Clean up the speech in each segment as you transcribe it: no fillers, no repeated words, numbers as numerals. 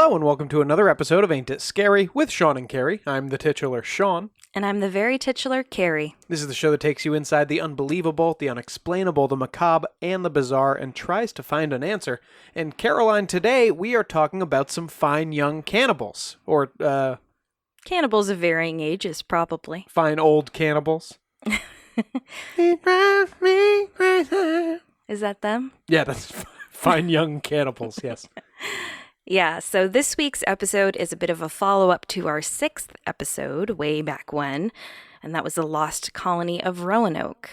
Hello and welcome to another episode of Ain't It Scary with Sean and Carrie. I'm the titular Sean. And I'm the very titular Carrie. This is the show that takes you inside the unbelievable, the unexplainable, the macabre, and the bizarre and tries to find an answer. And Caroline, today we are talking about some fine young cannibals. Or, Cannibals of varying ages, probably. fine old cannibals. Is that them? Yeah, that's fine young cannibals, yes. Yeah, so this week's episode is a bit of a follow-up to our 6th episode way back when, and that was the lost colony of Roanoke.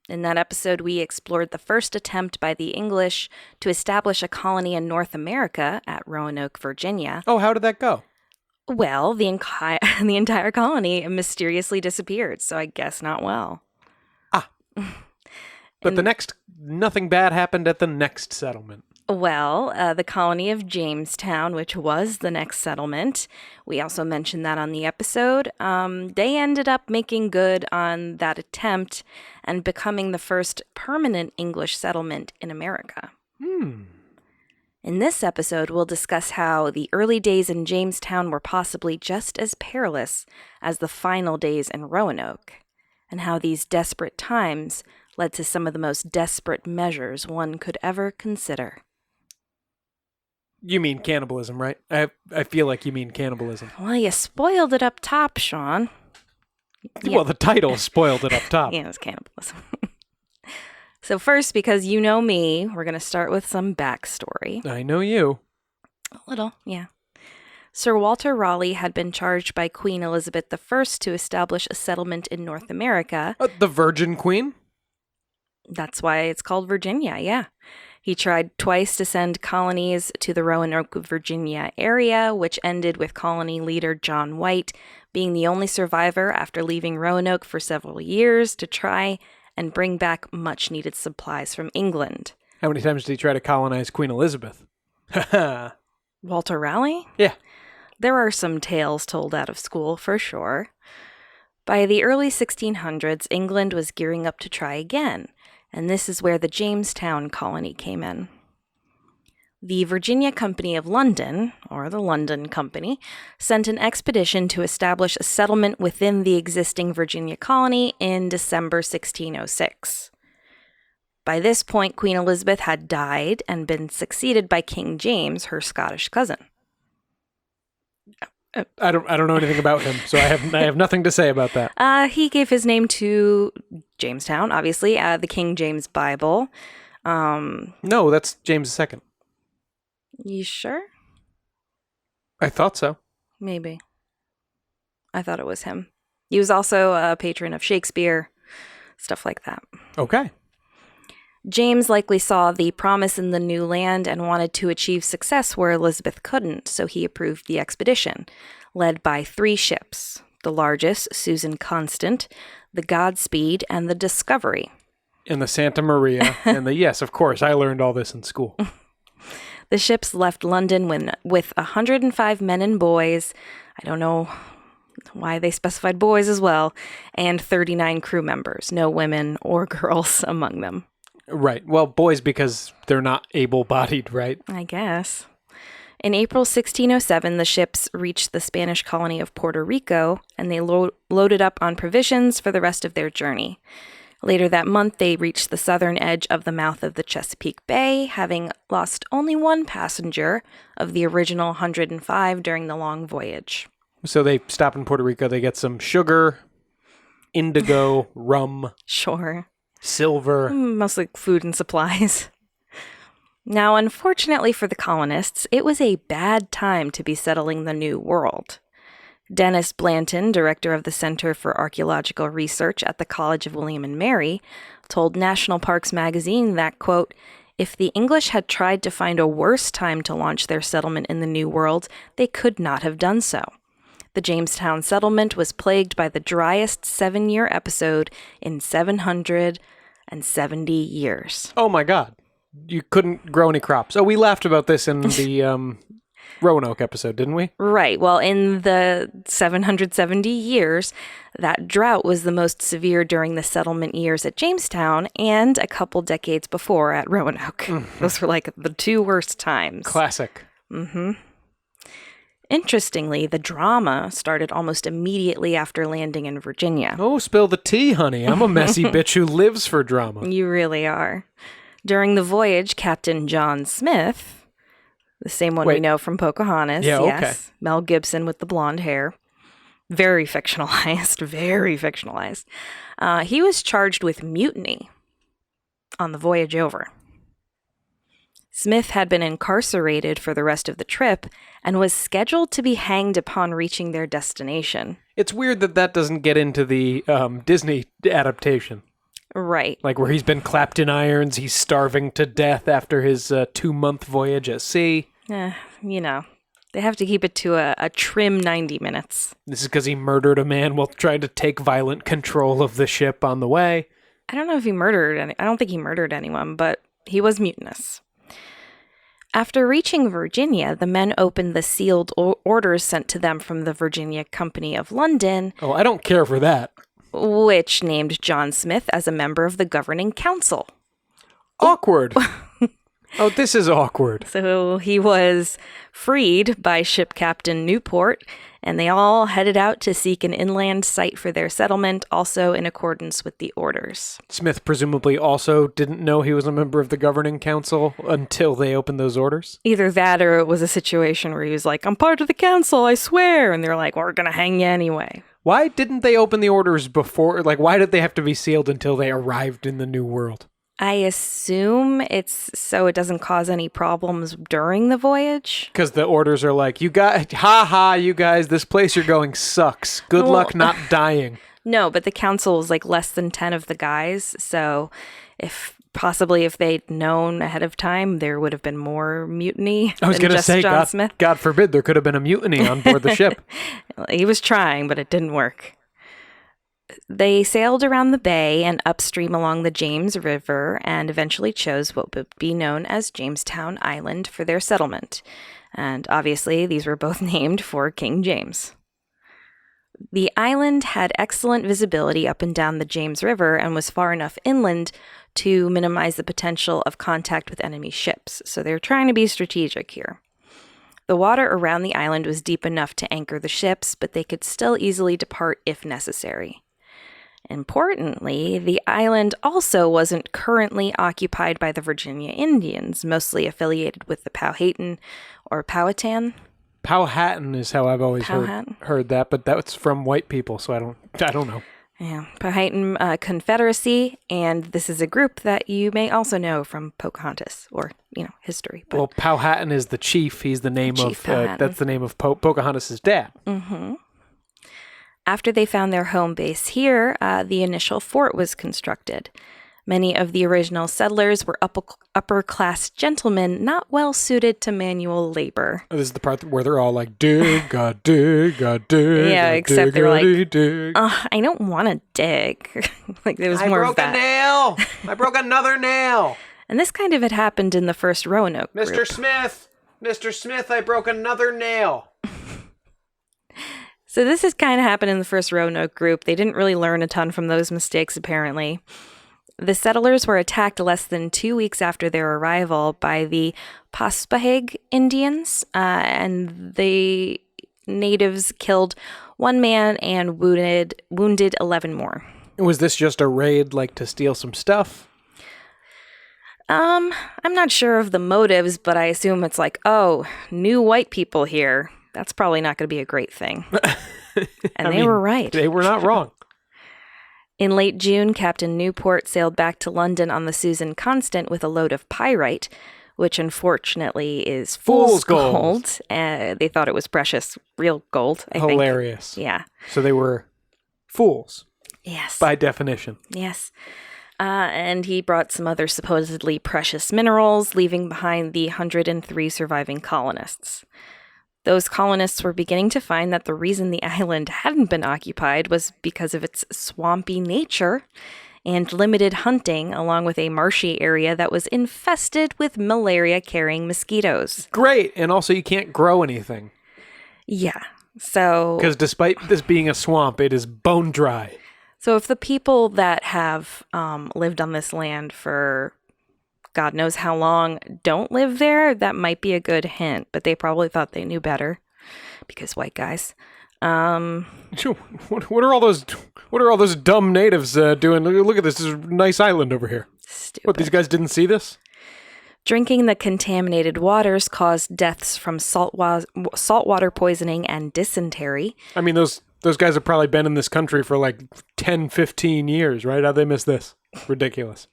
In that episode, we explored the first attempt by the English to establish a colony in North America at Roanoke, Virginia. Oh, how did that go? Well, the entire colony mysteriously disappeared, so I guess not well. But nothing bad happened at the next settlement. Well, the colony of Jamestown, which was the next settlement, we also mentioned that on the episode, they ended up making good on that attempt and becoming the first permanent English settlement in America. In this episode, we'll discuss how the early days in Jamestown were possibly just as perilous as the final days in Roanoke, and how these desperate times led to some of the most desperate measures one could ever consider. You mean cannibalism, right? I feel like you mean cannibalism. Well, you spoiled it up top, Sean. Well, the title spoiled it up top. Yeah, it was cannibalism. So first, because you know me, we're going to start with some backstory. I know you. A little, yeah. Sir Walter Raleigh had been charged by Queen Elizabeth I to establish a settlement in North America. The Virgin Queen? That's why it's called Virginia, yeah. He tried twice to send colonies to the Roanoke, Virginia area, which ended with colony leader John White being the only survivor after leaving Roanoke for several years to try and bring back much-needed supplies from England. How many times did he try to colonize Queen Elizabeth? Walter Raleigh? Yeah. There are some tales told out of school, for sure. By the early 1600s, England was gearing up to try again, and this is where the Jamestown Colony came in. The Virginia Company of London, or the London Company, sent an expedition to establish a settlement within the existing Virginia colony in December 1606. By this point, Queen Elizabeth had died and been succeeded by King James, her Scottish cousin. I don't know anything about him, so I have nothing to say about that. He gave his name to Jamestown, obviously, the King James Bible. No, that's James II. You sure? I thought so. Maybe. I thought it was him. He was also a patron of Shakespeare, stuff like that. Okay. James likely saw the promise in the new land and wanted to achieve success where Elizabeth couldn't, so he approved the expedition, led by 3 ships, the largest, Susan Constant, the Godspeed, and the Discovery. And the Santa Maria, and the, yes, of course, I learned all this in school. The ships left London with 105 men and boys, I don't know why they specified boys as well, and 39 crew members, no women or girls among them. Right. Well, boys because they're not able-bodied, right? I guess. In April 1607, the ships reached the Spanish colony of Puerto Rico, and they loaded up on provisions for the rest of their journey. Later that month, they reached the southern edge of the mouth of the Chesapeake Bay, having lost only 1 passenger of the original 105 during the long voyage. So they stop in Puerto Rico, they get some sugar, indigo, rum. Sure. Silver. Mostly food and supplies. Now, unfortunately for the colonists, it was a bad time to be settling the New World. Dennis Blanton, director of the Center for Archaeological Research at the College of William and Mary, told National Parks magazine that, quote, "If the English had tried to find a worse time to launch their settlement in the New World, they could not have done so. The Jamestown settlement was plagued by the driest 7-year episode in 770 years. Oh my God. You couldn't grow any crops. Oh, we laughed about this in the Roanoke episode, didn't we? Right. Well, in the 770 years, that drought was the most severe during the settlement years at Jamestown and a couple decades before at Roanoke. Those were like the 2 worst times. Classic. Interestingly, the drama started almost immediately after landing in Virginia. Oh, spill the tea, honey. I'm a messy bitch who lives for drama. You really are. During the voyage, Captain John Smith, the same one we know from Pocahontas, yes, Mel Gibson with the blonde hair, very fictionalized, very fictionalized. He was charged with mutiny on the voyage over. Smith had been incarcerated for the rest of the trip and was scheduled to be hanged upon reaching their destination. It's weird that doesn't get into the Disney adaptation. Right. Like where he's been clapped in irons, he's starving to death after his 2-month voyage at sea. You know, they have to keep it to a trim 90 minutes. This is because he murdered a man while trying to take violent control of the ship on the way. I don't know if he murdered I don't think he murdered anyone, but he was mutinous. After reaching Virginia, the men opened the sealed orders sent to them from the Virginia Company of London. Oh, I don't care for that. Which named John Smith as a member of the governing council. Awkward. Oh, this is awkward. So he was freed by ship captain Newport, and they all headed out to seek an inland site for their settlement, also in accordance with the orders. Smith presumably also didn't know he was a member of the governing council until they opened those orders? Either that or it was a situation where he was like, I'm part of the council, I swear. And they're like, well, we're going to hang you anyway. Why didn't they open the orders before? Like, why did they have to be sealed until they arrived in the New World? I assume it's so it doesn't cause any problems during the voyage. Because the orders are like, you guys, you guys, this place you're going sucks. Good luck not dying. No, but the council was like less than 10 of the guys. So if they'd known ahead of time, there would have been more mutiny. I was going to say, God forbid, there could have been a mutiny on board the ship. He was trying, but it didn't work. They sailed around the bay and upstream along the James River and eventually chose what would be known as Jamestown Island for their settlement. And obviously, these were both named for King James. The island had excellent visibility up and down the James River and was far enough inland to minimize the potential of contact with enemy ships. So they're trying to be strategic here. The water around the island was deep enough to anchor the ships, but they could still easily depart if necessary. Importantly, the island also wasn't currently occupied by the Virginia Indians, mostly affiliated with the Powhatan or Powhatan. Powhatan is how I've always heard that, but that's from white people, so I don't know. Yeah, Powhatan Confederacy, and this is a group that you may also know from Pocahontas or history. But well, Powhatan is the chief. He's the name that's the name of Pocahontas' dad. Mm-hmm. After they found their home base here, the initial fort was constructed. Many of the original settlers were upper-class gentlemen not well suited to manual labor. This is the part where they're all like, dig, dig, dig. Yeah, except they're like, I don't want to dig. Like there was more of that. I broke a nail. I broke another nail. And this kind of had happened in the first Roanoke group. Mr. Smith, I broke another nail. So this has kind of happened in the first Roanoke group. They didn't really learn a ton from those mistakes, apparently. The settlers were attacked less than 2 weeks after their arrival by the Paspahegh Indians, and the natives killed 1 man and wounded 11 more. Was this just a raid, like to steal some stuff? I'm not sure of the motives, but I assume it's like, oh, new white people here. That's probably not going to be a great thing. And they were right. They were not wrong. In late June, Captain Newport sailed back to London on the Susan Constant with a load of pyrite, which unfortunately is fool's gold. They thought it was precious, real gold, I think. Hilarious. Yeah. So they were fools. Yes. By definition. Yes. And he brought some other supposedly precious minerals, leaving behind the 103 surviving colonists. Those colonists were beginning to find that the reason the island hadn't been occupied was because of its swampy nature and limited hunting, along with a marshy area that was infested with malaria-carrying mosquitoes. Great, and also you can't grow anything. Yeah, so... Because despite this being a swamp, it is bone dry. So if the people that have lived on this land for God knows how long don't live there, that might be a good hint, but they probably thought they knew better. because white guys. What are all those dumb natives doing? Look at this. This is a nice island over here. Stupid. What, these guys didn't see this? Drinking the contaminated waters caused deaths from saltwater poisoning and dysentery. I mean, those guys have probably been in this country for like 10, 15 years, right? How'd they miss this? Ridiculous.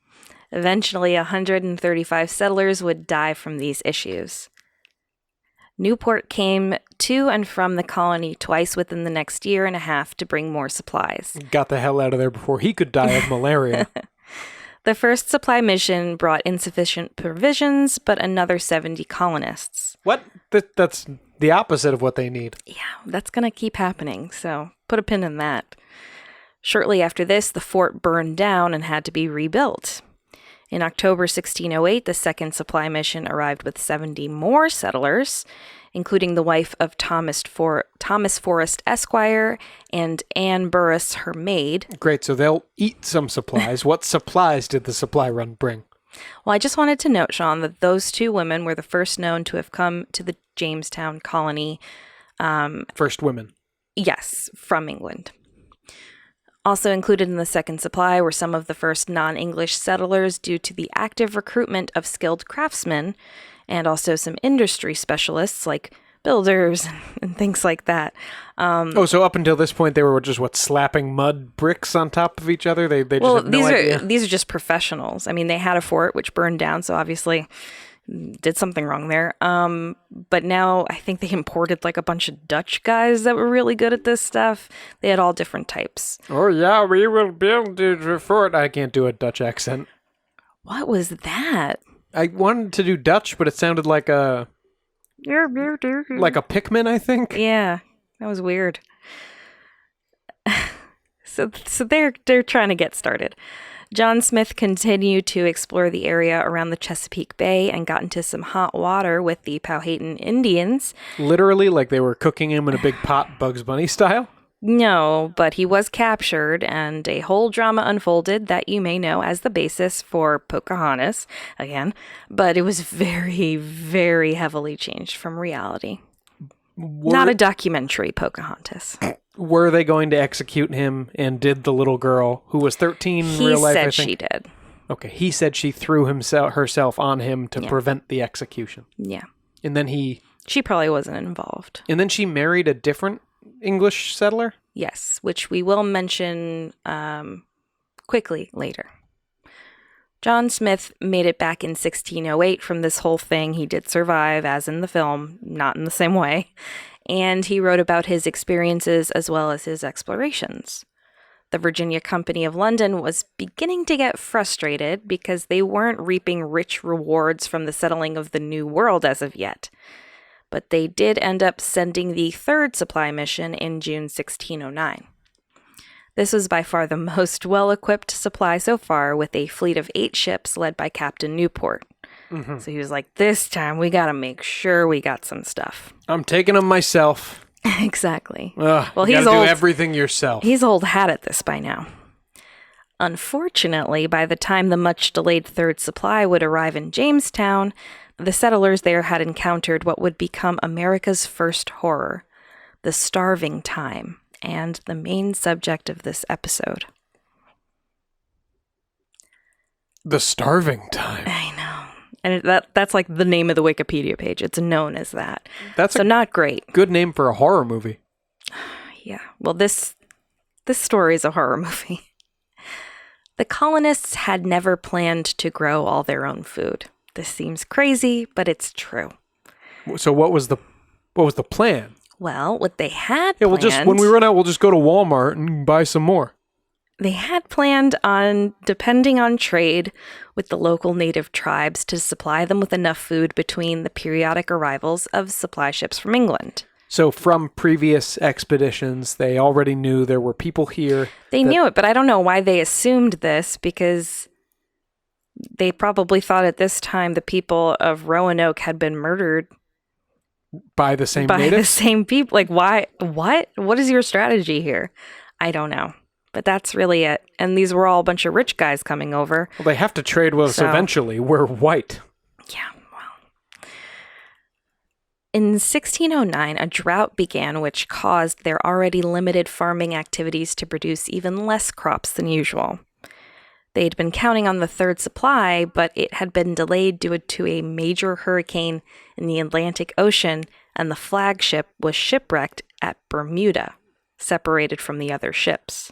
Eventually, 135 settlers would die from these issues. Newport came to and from the colony twice within the next year and a half to bring more supplies. Got the hell out of there before he could die of malaria. The first supply mission brought insufficient provisions, but another 70 colonists. What? That's the opposite of what they need. Yeah, that's going to keep happening, so put a pin in that. Shortly after this, the fort burned down and had to be rebuilt. In October 1608, the second supply mission arrived with 70 more settlers, including the wife of Thomas Forrest Esquire and Anne Burris, her maid. Great, so they'll eat some supplies. What supplies did the supply run bring? Well, I just wanted to note, Sean, that those two women were the first known to have come to the Jamestown Colony. First women. Yes, from England. Also included in the second supply were some of the first non-English settlers due to the active recruitment of skilled craftsmen, and also some industry specialists like builders and things like that. So up until this point, they were just, slapping mud bricks on top of each other? They just have no idea? These are just professionals. I mean, they had a fort which burned down, so obviously did something wrong there. But now I think they imported like a bunch of Dutch guys that were really good at this stuff. They had all different types. Oh yeah, we will build the fort. I can't do a Dutch accent. What was that? I wanted to do Dutch, but it sounded like a Pikmin, I think. Yeah, that was weird. So they're trying to get started. John Smith continued to explore the area around the Chesapeake Bay and got into some hot water with the Powhatan Indians. Literally, like they were cooking him in a big pot, Bugs Bunny style? No, but he was captured, and a whole drama unfolded that you may know as the basis for Pocahontas, again, but it was very, very heavily changed from reality. Not a documentary Pocahontas. Were they going to execute him, and did the little girl, who was 13 in real life, I think? He said she did. Okay, he said she threw herself on him to prevent the execution. Yeah. And then She probably wasn't involved. And then she married a different English settler? Yes, which we will mention quickly later. John Smith made it back in 1608 from this whole thing. He did survive, as in the film, not in the same way. And he wrote about his experiences as well as his explorations. The Virginia Company of London was beginning to get frustrated because they weren't reaping rich rewards from the settling of the New World as of yet. But they did end up sending the third supply mission in June 1609. This was by far the most well-equipped supply so far, with a fleet of 8 ships led by Captain Newport. Mm-hmm. So he was like, this time we got to make sure we got some stuff. I'm taking them myself. Exactly. Well, he's old. Do everything yourself. He's old hat at this by now. Unfortunately, by the time the much-delayed third supply would arrive in Jamestown, the settlers there had encountered what would become America's first horror, the starving time, and the main subject of this episode. The starving time. I know. And that's like the name of the Wikipedia page. It's known as that. That's not great. Good name for a horror movie. Yeah. Well, this story is a horror movie. The colonists had never planned to grow all their own food. This seems crazy, but it's true. So what was the plan? Well, what they had planned... when we run out, we'll just go to Walmart and buy some more. They had planned on depending on trade with the local native tribes to supply them with enough food between the periodic arrivals of supply ships from England. So from previous expeditions, they already knew there were people here. They knew it, but I don't know why they assumed this, because they probably thought at this time the people of Roanoke had been murdered. By the same natives? By the same people. Like, why? What? What is your strategy here? I don't know. But that's really it. And these were all a bunch of rich guys coming over. Well, they have to trade with us eventually. We're white. Yeah, well. In 1609, a drought began, which caused their already limited farming activities to produce even less crops than usual. They'd been counting on the third supply, but it had been delayed due to a major hurricane in the Atlantic Ocean, and the flagship was shipwrecked at Bermuda, separated from the other ships.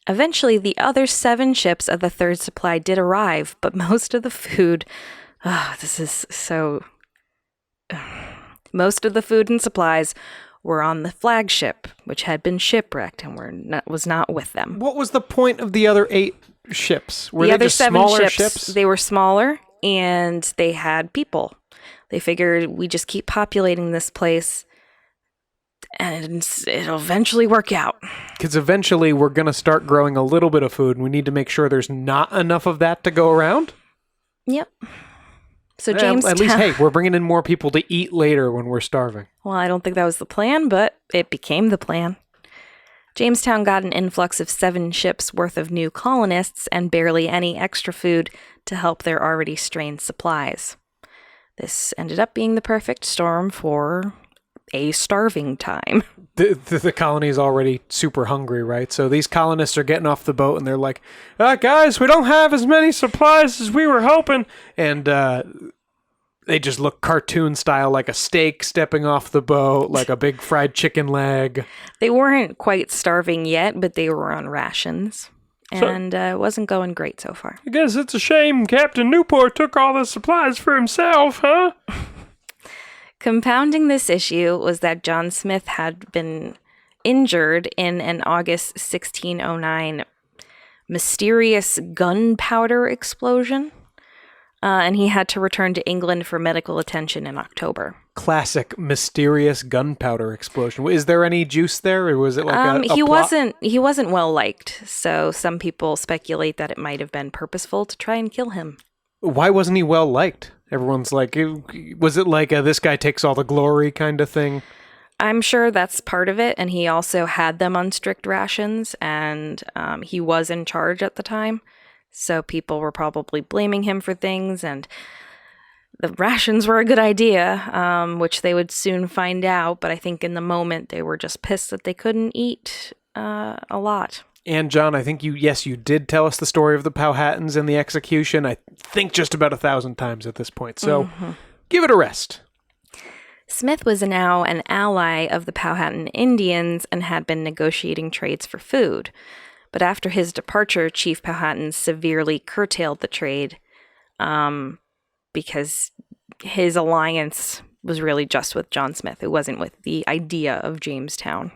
Eventually, the other 7 ships of the third supply did arrive, but most of the food... Most of the food and supplies were on the flagship, which had been shipwrecked and was not with them. What was the point of the other 8 ships? Were the they other just 7 smaller ships, they were smaller, and they had people. They figured, we just keep populating this place, and it'll eventually work out. Because eventually we're going to start growing a little bit of food, and we need to make sure there's not enough of that to go around? Yep. So Jamestown... At least, hey, we're bringing in more people to eat later when we're starving. Well, I don't think that was the plan, but it became the plan. Jamestown got an influx of 7 ships worth of new colonists and barely any extra food to help their already strained supplies. This ended up being the perfect storm for a starving time. The colony is already super hungry, right? So these colonists are getting off the boat and they're like, guys, we don't have as many supplies as we were hoping. And they just look cartoon style, like a steak stepping off the boat, like a big fried chicken leg. They weren't quite starving yet, but they were on rations. And it wasn't going great so far. I guess it's a shame Captain Newport took all the supplies for himself, huh? Compounding this issue was that John Smith had been injured in an August 1609 mysterious gunpowder explosion, and he had to return to England for medical attention in October. Classic mysterious gunpowder explosion. Is there any juice there, or was it like a he plot? He wasn't well liked, so some people speculate that it might have been purposeful to try and kill him. Why wasn't he well liked? Everyone's like, was it like a this guy takes all the glory kind of thing? I'm sure that's part of it, and he also had them on strict rations, and he was in charge at the time, so people were probably blaming him for things, and the rations were a good idea, which they would soon find out, but I think in the moment they were just pissed that they couldn't eat a lot. And John, I think you did tell us the story of the Powhatans and the execution, I think just about 1,000 times at this point. So give it a rest. Smith was now an ally of the Powhatan Indians and had been negotiating trades for food. But after his departure, Chief Powhatan severely curtailed the trade because his alliance was really just with John Smith. It wasn't with the idea of Jamestown.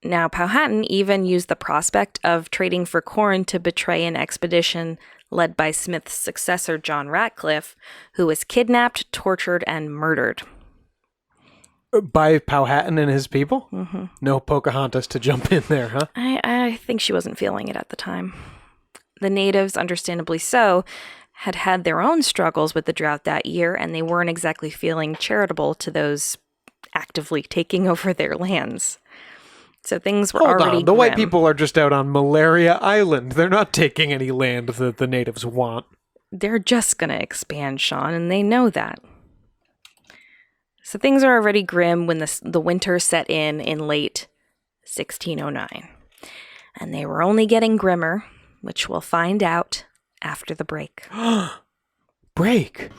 Now, Powhatan even used the prospect of trading for corn to betray an expedition led by Smith's successor, John Ratcliffe, who was kidnapped, tortured, and murdered. By Powhatan and his people? Mm-hmm. No Pocahontas to jump in there, huh? I think she wasn't feeling it at the time. The natives, understandably so, had had their own struggles with the drought that year, and they weren't exactly feeling charitable to those actively taking over their lands. So things were already grim. The white people are just out on Malaria Island. They're not taking any land that the natives want. They're just going to expand, Sean, and they know that. So things are already grim when the winter set in late 1609. And they were only getting grimmer, which we'll find out after the break. Break?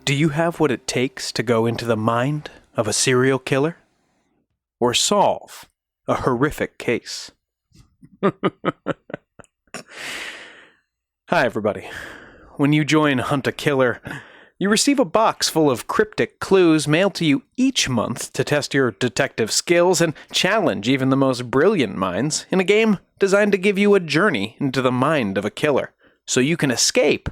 Do you have what it takes to go into the mind of a serial killer? Or solve a horrific case? Hi, everybody. When you join Hunt a Killer, you receive a box full of cryptic clues mailed to you each month to test your detective skills and challenge even the most brilliant minds in a game designed to give you a journey into the mind of a killer, so you can escape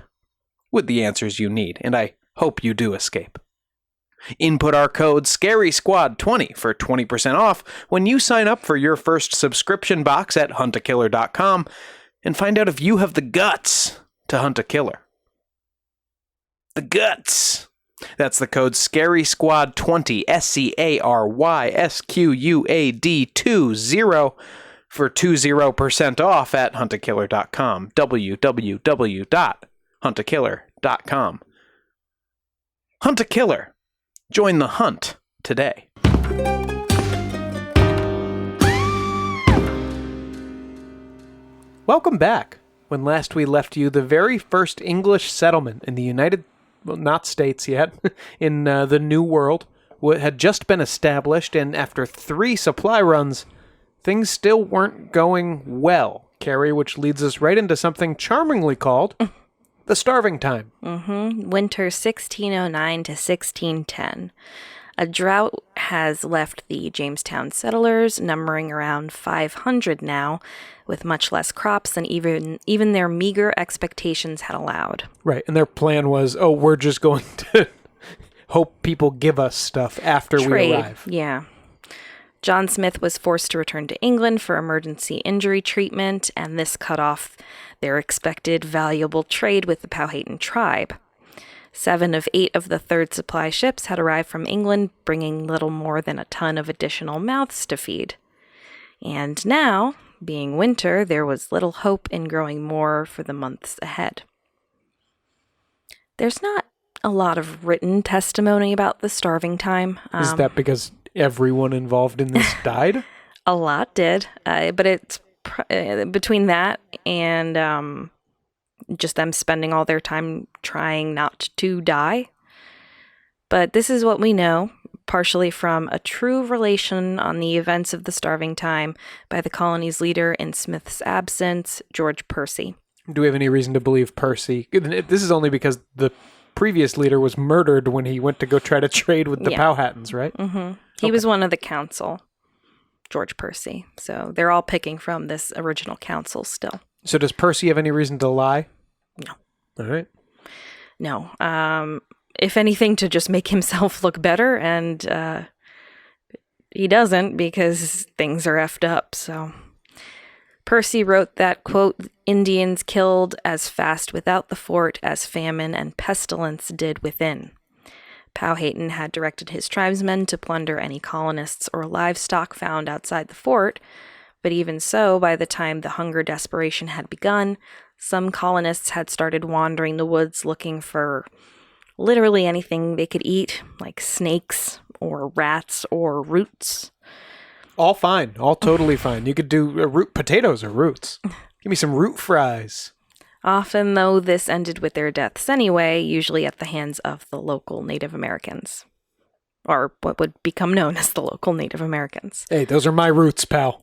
with the answers you need, and I hope you do escape. Input our code SCARYSQUAD20 for 20% off when you sign up for your first subscription box at huntakiller.com and find out if you have the guts to hunt a killer. The guts! That's the code SCARYSQUAD20, SCARYSQUAD20, for 20% off at huntakiller.com. www.huntakiller.com. Hunt a Killer. Join the hunt today. Welcome back. When last we left you, the very first English settlement in the United, well, not States yet, in the New World, had just been established, and after 3 supply runs, things still weren't going well, Carrie, which leads us right into something charmingly called the starving time. Winter 1609 to 1610. A drought has left the Jamestown settlers, numbering around 500 now, with much less crops than even their meager expectations had allowed. Right, and their plan was, we're just going to hope people give us stuff after we arrive. Yeah. John Smith was forced to return to England for emergency injury treatment, and this cut off their expected valuable trade with the Powhatan tribe. 7 of 8 of the third supply ships had arrived from England, bringing little more than a ton of additional mouths to feed. And now, being winter, there was little hope in growing more for the months ahead. There's not a lot of written testimony about the starving time. Is that because everyone involved in this died? A lot did, but it's between that and just them spending all their time trying not to die. But this is what we know, partially from a true relation on the events of the starving time by the colony's leader in Smith's absence, George Percy. Do we have any reason to believe Percy? This is only because the previous leader was murdered when he went to go try to trade with the Powhatans, right? Mm-hmm. He was one of the council, George Percy. So they're all picking from this original council still. So does Percy have any reason to lie? No. All right. No. If anything, to just make himself look better, and he doesn't because things are effed up. So Percy wrote that, quote, Indians killed as fast without the fort as famine and pestilence did within. Powhatan had directed his tribesmen to plunder any colonists or livestock found outside the fort, but even so, by the time the hunger desperation had begun, some colonists had started wandering the woods looking for literally anything they could eat, like snakes or rats or roots. All fine. All totally fine. You could do potatoes or roots. Give me some root fries. Often, though, this ended with their deaths anyway, usually at the hands of the local Native Americans. Or what would become known as the local Native Americans. Hey, those are my roots, pal.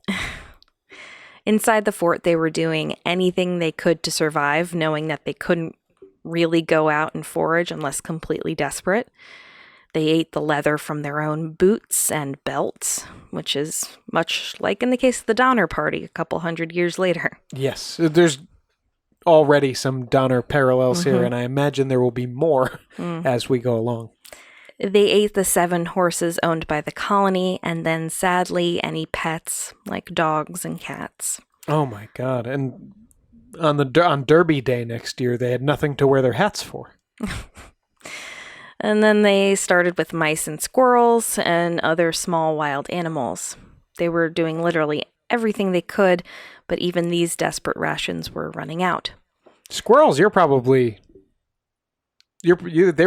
Inside the fort, they were doing anything they could to survive, knowing that they couldn't really go out and forage unless completely desperate. They ate the leather from their own boots and belts, which is much like in the case of the Donner Party a couple hundred years later. Yes, there's already some Donner parallels here, and I imagine there will be more as we go along. They ate the 7 horses owned by the colony, and then, sadly, any pets, like dogs and cats. Oh my God. And on Derby Day next year, they had nothing to wear their hats for. And then they started with mice and squirrels and other small wild animals. They were doing literally everything they could, but even these desperate rations were running out. Squirrels, they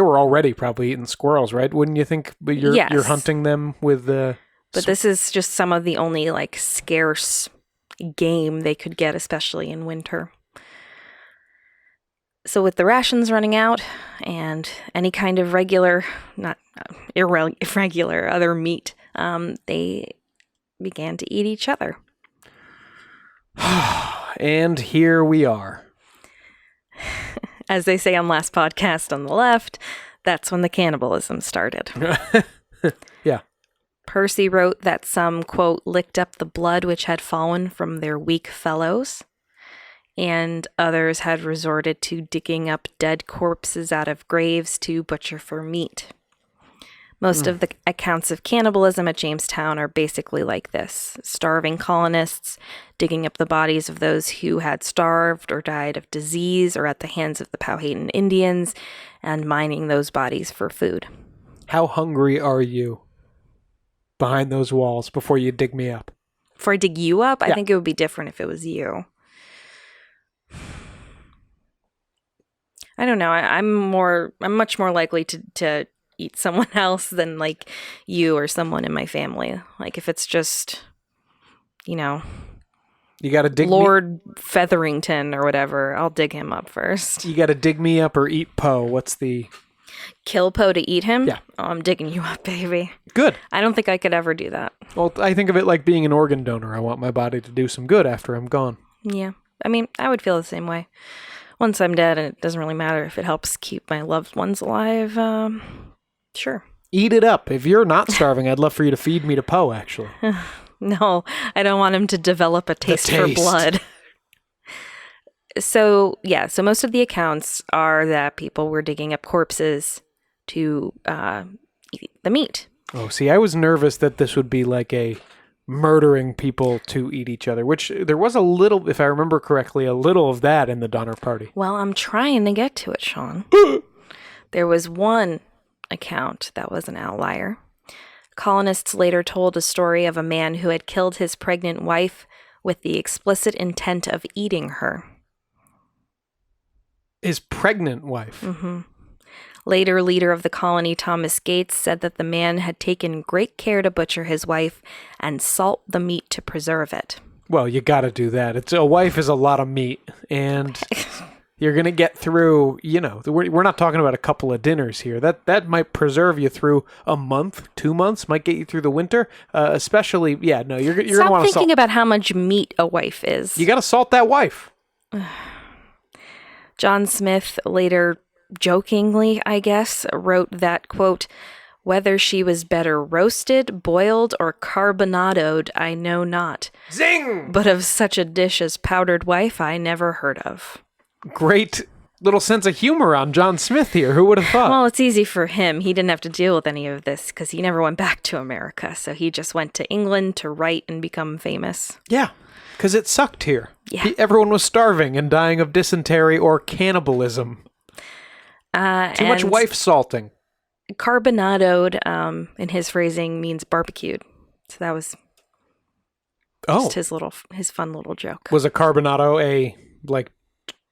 were already probably eating squirrels, right? Wouldn't you think? But you're hunting them with the... But this is just some of the only scarce game they could get, especially in winter. So with the rations running out and any kind of regular, not irregular, other meat, they began to eat each other. And here we are. As they say on last podcast on the left, that's when the cannibalism started. Yeah. Percy wrote that some, quote, licked up the blood which had fallen from their weak fellows, and others had resorted to digging up dead corpses out of graves to butcher for meat. Most of the accounts of cannibalism at Jamestown are basically like this: starving colonists digging up the bodies of those who had starved or died of disease or at the hands of the Powhatan Indians, and mining those bodies for food. How hungry are you behind those walls before you dig me up? Before I dig you up, I Yeah. think it would be different if it was you. I don't know. I'm much more likely to eat someone else than like you or someone in my family. Like if it's just, you know, You got to dig Lord Featherington or whatever, I'll dig him up first. You got to dig me up or eat Poe. What's the... Kill Poe to eat him? Yeah. Oh, I'm digging you up, baby. Good. I don't think I could ever do that. Well, I think of it like being an organ donor. I want my body to do some good after I'm gone. Yeah. I mean, I would feel the same way. Once I'm dead, and it doesn't really matter if it helps keep my loved ones alive, sure. Eat it up. If you're not starving, I'd love for you to feed me to Poe, actually. No, I don't want him to develop a taste for blood. So most of the accounts are that people were digging up corpses to eat the meat. Oh, see, I was nervous that this would be like a murdering people to eat each other, which there was a little, if I remember correctly, a little of that in the Donner Party. Well, I'm trying to get to it, Sean. There was one account that was an outlier. Colonists later told a story of a man who had killed his pregnant wife with the explicit intent of eating her. His pregnant wife? Mm-hmm. Later, leader of the colony, Thomas Gates, said that the man had taken great care to butcher his wife and salt the meat to preserve it. Well, you got to do that. A wife is a lot of meat, and you're going to get through, we're not talking about a couple of dinners here. That might preserve you through a month, 2 months, might get you through the winter, especially, you're going to want to salt. Stop thinking about how much meat a wife is. You got to salt that wife. John Smith later jokingly, I guess, wrote that, quote, "Whether she was better roasted, boiled, or carbonadoed, I know not. Zing! But of such a dish as powdered wife, I never heard of." Great little sense of humor on John Smith here. Who would have thought? Well, it's easy for him. He didn't have to deal with any of this because he never went back to America. So he just went to England to write and become famous. Yeah, because it sucked here. Yeah. Everyone was starving and dying of dysentery or cannibalism. Too much wife salting. Carbonadoed, in his phrasing, means barbecued. So that was just his fun little joke. Was a carbonado a,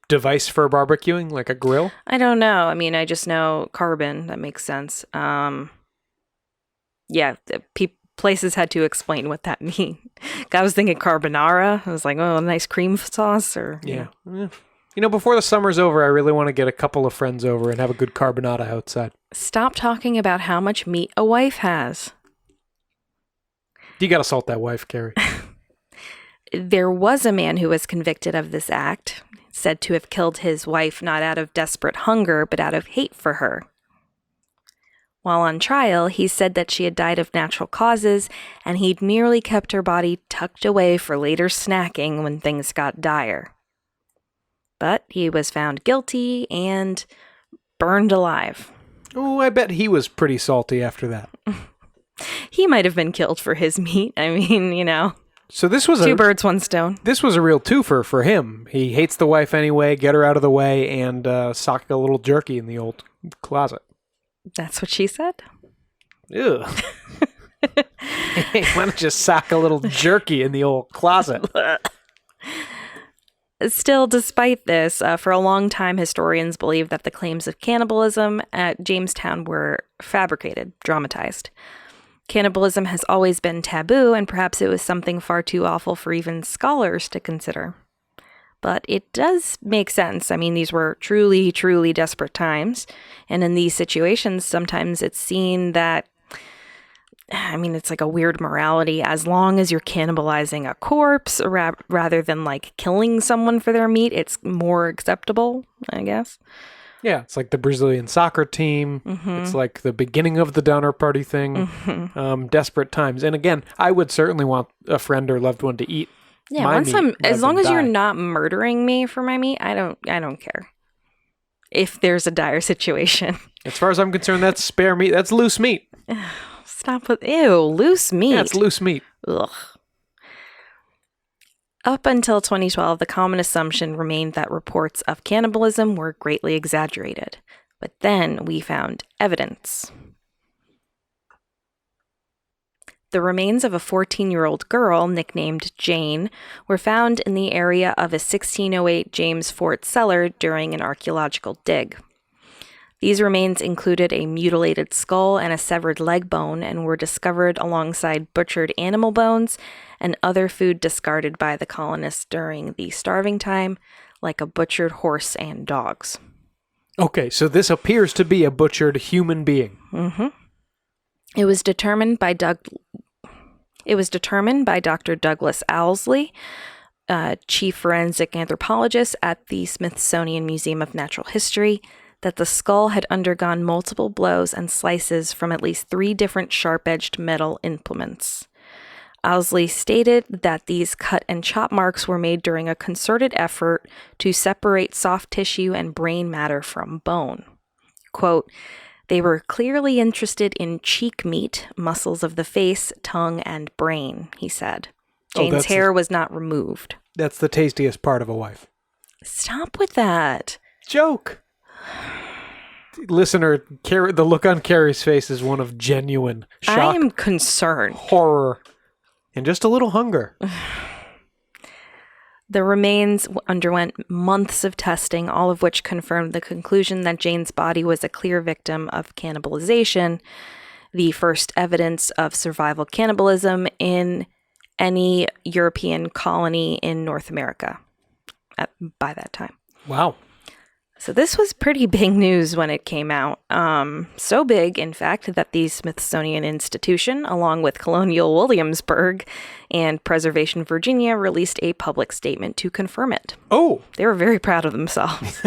device for barbecuing, like a grill? I don't know. I mean, I just know carbon. That makes sense. Places had to explain what that means. I was thinking carbonara. I was like, oh, a nice cream sauce or... Yeah. Before the summer's over, I really want to get a couple of friends over and have a good carbonara outside. Stop talking about how much meat a wife has. You got to salt that wife, Carrie. There was a man who was convicted of this act, said to have killed his wife not out of desperate hunger, but out of hate for her. While on trial, he said that she had died of natural causes, and he'd merely kept her body tucked away for later snacking when things got dire. But he was found guilty and burned alive. Oh, I bet he was pretty salty after that. He might have been killed for his meat. I mean, So this was two birds, one stone. This was a real twofer for him. He hates the wife anyway, get her out of the way, and sock a little jerky in the old closet. That's what she said? Ew. Hey, why don't you sock a little jerky in the old closet? Still, despite this, for a long time, historians believed that the claims of cannibalism at Jamestown were fabricated, dramatized. Cannibalism has always been taboo, and perhaps it was something far too awful for even scholars to consider. But it does make sense. I mean, these were truly, truly desperate times. And in these situations, sometimes it's seen that, it's like a weird morality. As long as you're cannibalizing a corpse rather than killing someone for their meat, it's more acceptable, I guess. Yeah, it's like the Brazilian soccer team. Mm-hmm. It's like the beginning of the Donner Party thing. Mm-hmm. Desperate times. And again, I would certainly want a friend or loved one to eat. Yeah, as long as you're not murdering me for my meat, I don't care. If there's a dire situation. As far as I'm concerned, that's spare meat. That's loose meat. Stop with loose meat. Yeah, it's loose meat. Ugh. Up until 2012, the common assumption remained that reports of cannibalism were greatly exaggerated. But then we found evidence. The remains of a 14-year-old girl nicknamed Jane were found in the area of a 1608 James Fort cellar during an archaeological dig. These remains included a mutilated skull and a severed leg bone and were discovered alongside butchered animal bones and other food discarded by the colonists during the starving time, like a butchered horse and dogs. Okay, so this appears to be a butchered human being. Mm-hmm. It was determined by Dr. Douglas Owsley, chief forensic anthropologist at the Smithsonian Museum of Natural History, that the skull had undergone multiple blows and slices from at least 3 different sharp-edged metal implements. Owsley stated that these cut and chop marks were made during a concerted effort to separate soft tissue and brain matter from bone. Quote, "They were clearly interested in cheek meat, muscles of the face, tongue, and brain," he said. Jane's hair was not removed. That's the tastiest part of a wife. Stop with that. Joke. Listener, the look on Carrie's face is one of genuine shock. I am concerned. Horror. And just a little hunger. The remains underwent months of testing, all of which confirmed the conclusion that Jane's body was a clear victim of cannibalization, the first evidence of survival cannibalism in any European colony in North America by that time. Wow. So this was pretty big news when it came out. So big, in fact, that the Smithsonian Institution, along with Colonial Williamsburg and Preservation Virginia, released a public statement to confirm it. Oh! They were very proud of themselves.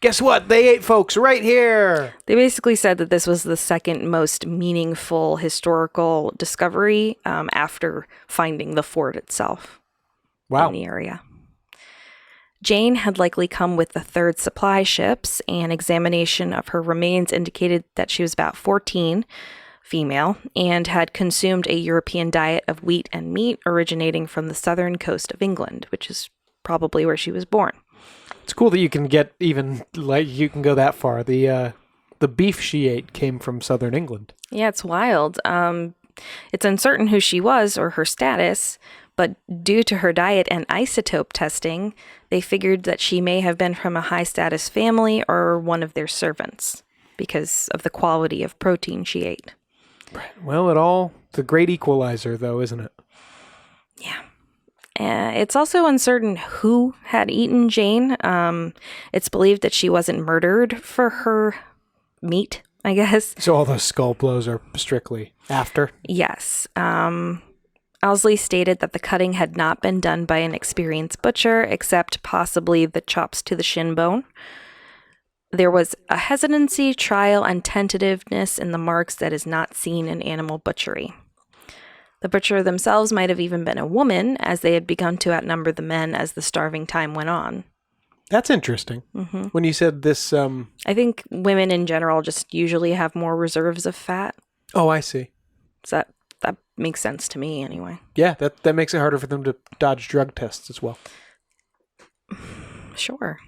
Guess what? They ate folks right here! They basically said that this was the second most meaningful historical discovery after finding the fort itself. Wow. In the area. Jane had likely come with the 3rd supply ships, and examination of her remains indicated that she was about 14, female, and had consumed a European diet of wheat and meat originating from the southern coast of England, which is probably where she was born. It's cool that you can get even, you can go that far. The beef she ate came from southern England. Yeah, it's wild. It's uncertain who she was or her status, but due to her diet and isotope testing, they figured that she may have been from a high-status family or one of their servants because of the quality of protein she ate. Well, it's a great equalizer, though, isn't it? Yeah. It's also uncertain who had eaten Jane. It's believed that she wasn't murdered for her meat, I guess. So all those skull blows are strictly after? Yes. Owsley stated that the cutting had not been done by an experienced butcher, except possibly the chops to the shin bone. There was a hesitancy, trial, and tentativeness in the marks that is not seen in animal butchery. The butcher themselves might have even been a woman, as they had begun to outnumber the men as the starving time went on. That's interesting. Mm-hmm. When you said this... I think women in general just usually have more reserves of fat. Oh, I see. So that makes sense to me anyway. Yeah, that makes it harder for them to dodge drug tests as well. Sure.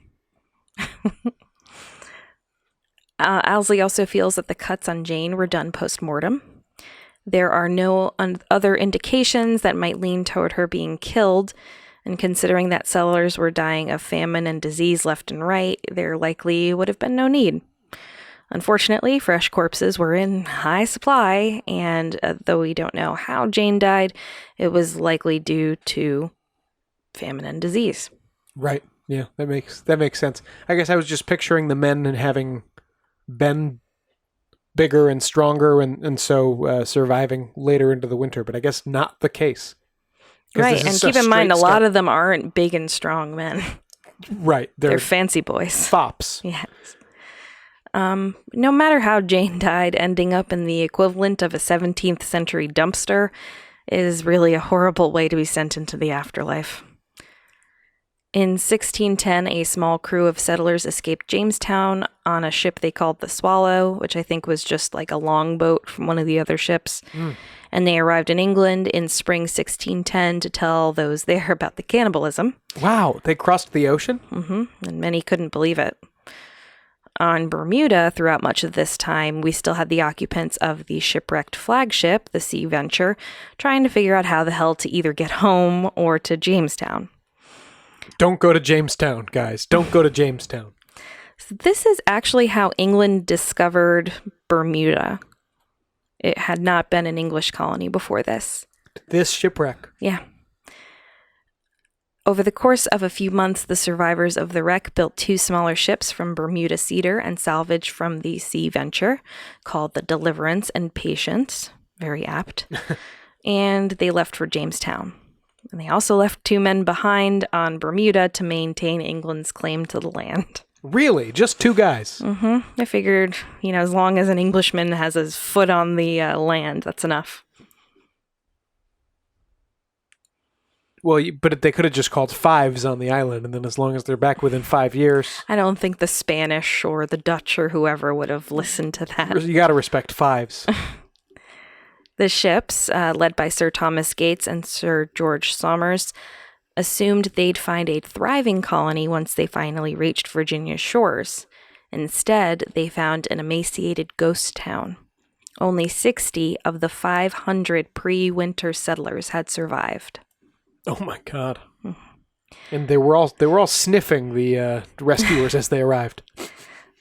Owsley also feels that the cuts on Jane were done post-mortem. There are no other indications that might lean toward her being killed, and considering that settlers were dying of famine and disease left and right, there likely would have been no need. Unfortunately, fresh corpses were in high supply, and though we don't know how Jane died, it was likely due to famine and disease. Right. Yeah, that makes sense. I guess I was just picturing the men and having been bigger and stronger and so surviving later into the winter, but I guess not the case. Right, and keep in mind, a lot of them aren't big and strong men. Right. They're fancy boys. Fops. Yes. No matter how Jane died, ending up in the equivalent of a 17th century dumpster is really a horrible way to be sent into the afterlife. In 1610, a small crew of settlers escaped Jamestown on a ship they called the Swallow, which I think was just like a longboat from one of the other ships. And they arrived in England in spring 1610 to tell those there about the cannibalism. Wow, they crossed the ocean? Mm-hmm. And many couldn't believe it. On Bermuda, throughout much of this time, we still had the occupants of the shipwrecked flagship, the Sea Venture, trying to figure out how the hell to either get home or to Jamestown. Don't go to Jamestown, guys. Don't go to Jamestown. So this is actually how England discovered Bermuda. It had not been an English colony before this. This shipwreck. Yeah. Over the course of a few months, the survivors of the wreck built 2 smaller ships from Bermuda cedar and salvage from the Sea Venture, called the Deliverance and Patience. Very apt. And they left for Jamestown. And they also left 2 men behind on Bermuda to maintain England's claim to the land. Really? Just 2 guys? I figured, as long as an Englishman has his foot on the land, that's enough. Well, but they could have just called 5s on the island, and then as long as they're back within 5 years... I don't think the Spanish or the Dutch or whoever would have listened to that. You gotta respect 5s. The ships, led by Sir Thomas Gates and Sir George Somers, assumed they'd find a thriving colony once they finally reached Virginia's shores. Instead, they found an emaciated ghost town. Only 60 of the 500 pre-winter settlers had survived. Oh my God! And they were all sniffing the rescuers as they arrived.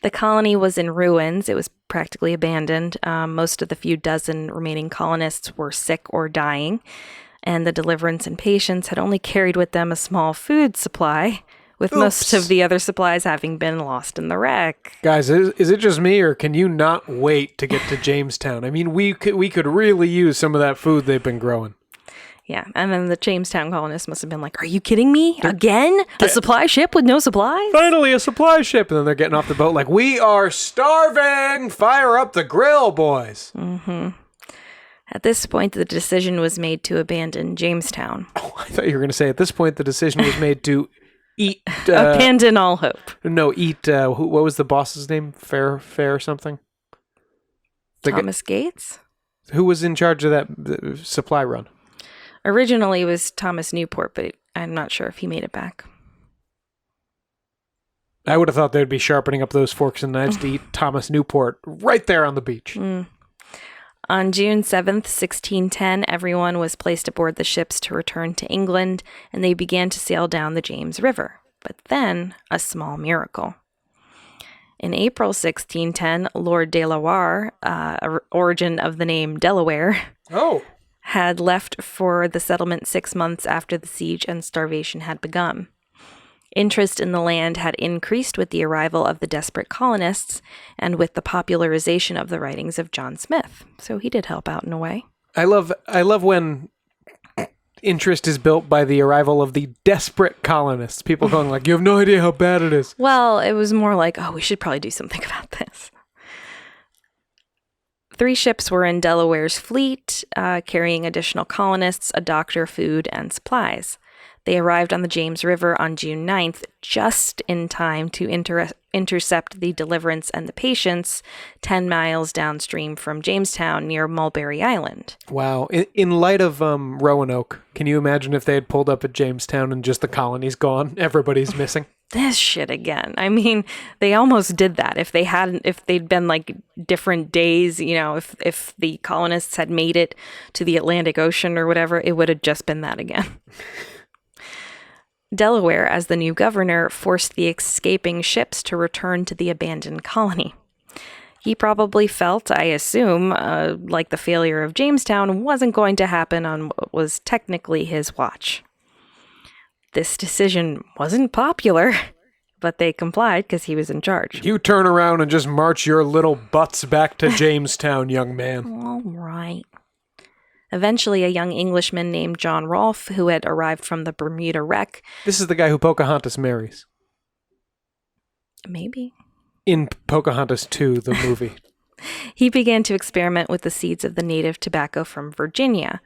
The colony was in ruins. It was practically abandoned. Most of the few dozen remaining colonists were sick or dying, and the Deliverance and Patience had only carried with them a small food supply, with most of the other supplies having been lost in the wreck. Guys, is it just me, or can you not wait to get to Jamestown? I mean, we could really use some of that food they've been growing. Yeah, and then the Jamestown colonists must have been like, are you kidding me? Again? A supply ship with no supplies? Finally, a supply ship! And then they're getting off the boat like, we are starving! Fire up the grill, boys! At this point, the decision was made to abandon Jamestown. Oh, I thought you were going to say, at this point, the decision was made to eat... abandon all hope. No, eat... what was the boss's name? Fair or something? Thomas Gates? Who was in charge of that supply run? Originally, it was Thomas Newport, but I'm not sure if he made it back. I would have thought they'd be sharpening up those forks and knives to eat Thomas Newport right there on the beach. On June 7th, 1610, everyone was placed aboard the ships to return to England, and they began to sail down the James River. But then, a small miracle. In April 1610, Lord De La Warr, origin of the name Delaware, had left for the settlement 6 months after the siege and starvation had begun. Interest in the land had increased with the arrival of the desperate colonists and with the popularization of the writings of John Smith. So he did help out in a way. I love when interest is built by the arrival of the desperate colonists. People going like, you have no idea how bad it is. Well, it was more like, we should probably do something about this. 3 ships were in Delaware's fleet, carrying additional colonists, a doctor, food, and supplies. They arrived on the James River on June 9th, just in time to intercept the Deliverance and the Patience 10 miles downstream from Jamestown near Mulberry Island. Wow. In light of Roanoke, can you imagine if they had pulled up at Jamestown and just the colony's gone? Everybody's missing. This shit again. I mean, they almost did that. If they'd been like different days, if the colonists had made it to the Atlantic Ocean or whatever, it would have just been that again. Delaware, as the new governor, forced the escaping ships to return to the abandoned colony. He probably felt, I assume, like the failure of Jamestown wasn't going to happen on what was technically his watch. This decision wasn't popular, but they complied because he was in charge. You turn around and just march your little butts back to Jamestown, young man. All right. Eventually, a young Englishman named John Rolfe, who had arrived from the Bermuda wreck... This is the guy who Pocahontas marries. Maybe. In Pocahontas 2, the movie. He began to experiment with the seeds of the native tobacco from Virginia.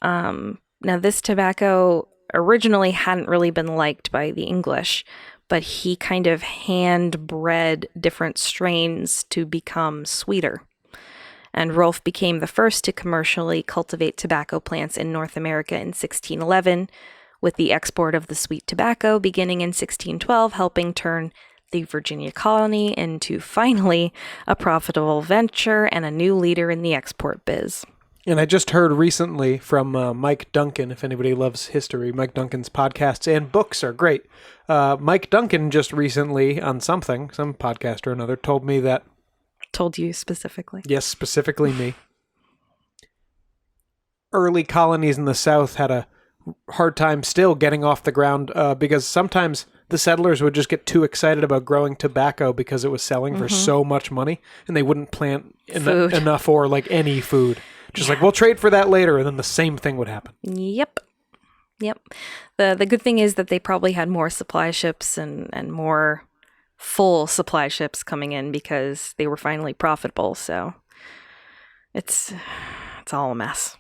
Now, this tobacco originally hadn't really been liked by the English, but he kind of hand-bred different strains to become sweeter. And Rolfe became the first to commercially cultivate tobacco plants in North America in 1611, with the export of the sweet tobacco beginning in 1612, helping turn the Virginia colony into finally a profitable venture and a new leader in the export biz. And I just heard recently from Mike Duncan, if anybody loves history, Mike Duncan's podcasts and books are great. Mike Duncan just recently on some podcast or another, told me that... Told you specifically? Yes, specifically me. Early colonies in the South had a hard time still getting off the ground because sometimes the settlers would just get too excited about growing tobacco because it was selling for so much money, and they wouldn't plant enough or like any food. Just like, we'll trade for that later, and then the same thing would happen. Yep. The good thing is that they probably had more supply ships and more full supply ships coming in because they were finally profitable. So it's all a mess.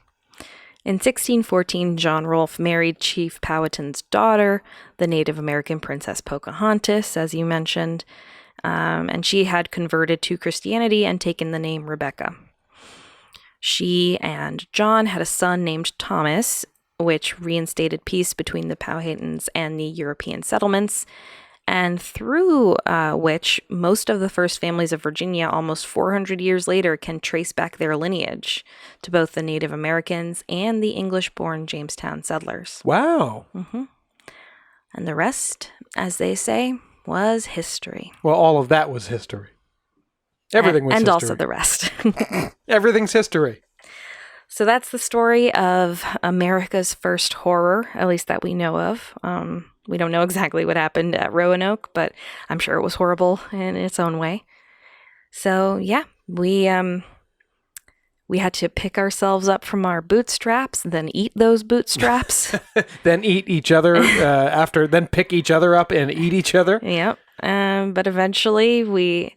In 1614, John Rolfe married Chief Powhatan's daughter, the Native American Princess Pocahontas, as you mentioned, and she had converted to Christianity and taken the name Rebecca. She and John had a son named Thomas, which reinstated peace between the Powhatans and the European settlements, and through which most of the first families of Virginia almost 400 years later can trace back their lineage to both the Native Americans and the English-born Jamestown settlers. Wow. Mm-hmm. And the rest, as they say, was history. Well, all of that was history. Everything was history. And also the rest. Everything's history. So that's the story of America's first horror, at least that we know of. We don't know exactly what happened at Roanoke, but I'm sure it was horrible in its own way. So yeah, we had to pick ourselves up from our bootstraps, then eat those bootstraps. Then eat each other then pick each other up and eat each other. Yep. But eventually we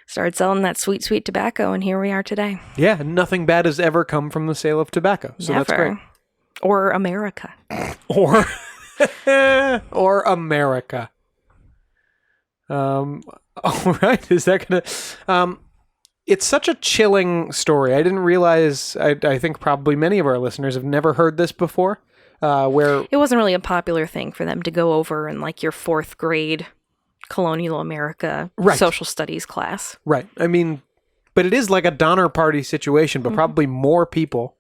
started selling that sweet, sweet tobacco, and here we are today. Yeah, nothing bad has ever come from the sale of tobacco, so Never. That's great. Or America. Or America. All right, is that gonna... It's such a chilling story. I didn't realize, I think probably many of our listeners have never heard this before, where... It wasn't really a popular thing for them to go over in like your 4th grade colonial America social studies class. Right. I mean, but it is like a Donner Party situation, but probably more people.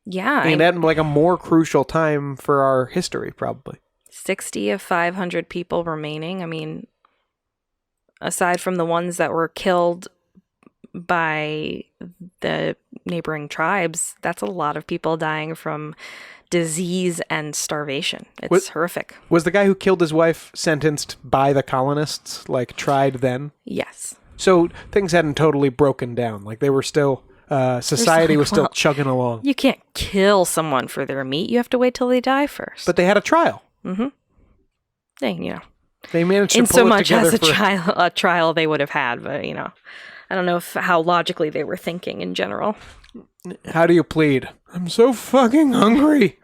Yeah. And at like a more crucial time for our history, probably. 60 of 500 people remaining. I mean, aside from the ones that were killed by the neighboring tribes, that's a lot of people dying from disease and starvation. It's horrific. Was the guy who killed his wife sentenced by the colonists, like tried then? Yes. So things hadn't totally broken down. Like they were still, society was still chugging along. You can't kill someone for their meat. You have to wait till they die first. But they had a trial. Mm-hmm. They managed to in pull so it much together as a trial they would have had, but I don't know how logically they were thinking in general. How do you plead? I'm so fucking hungry.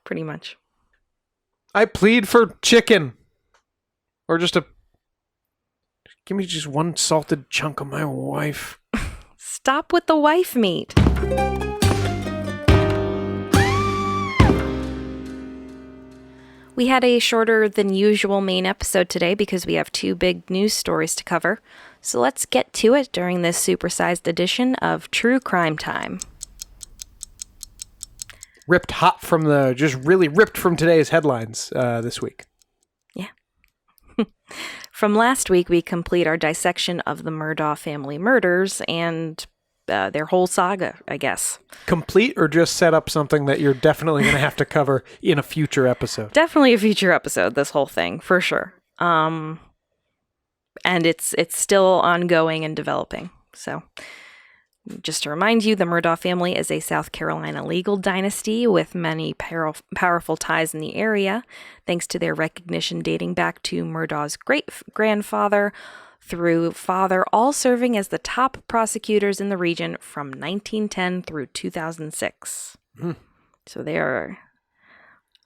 Pretty much. I plead for chicken. Or give me just one salted chunk of my wife. Stop with the wife meat. We had a shorter than usual main episode today because we have 2 big news stories to cover. So let's get to it during this supersized edition of True Crime Time. Ripped hot from really ripped from today's headlines this week. Yeah. From last week, we complete our dissection of the Murdoch family murders and their whole saga, I guess. Complete or just set up something that you're definitely going to have to cover in a future episode? Definitely a future episode, this whole thing, for sure. And it's still ongoing and developing. So just to remind you, the Murdoch family is a South Carolina legal dynasty with many powerful ties in the area, thanks to their recognition dating back to Murdoch's great-grandfather through father, all serving as the top prosecutors in the region from 1910 through 2006. So they are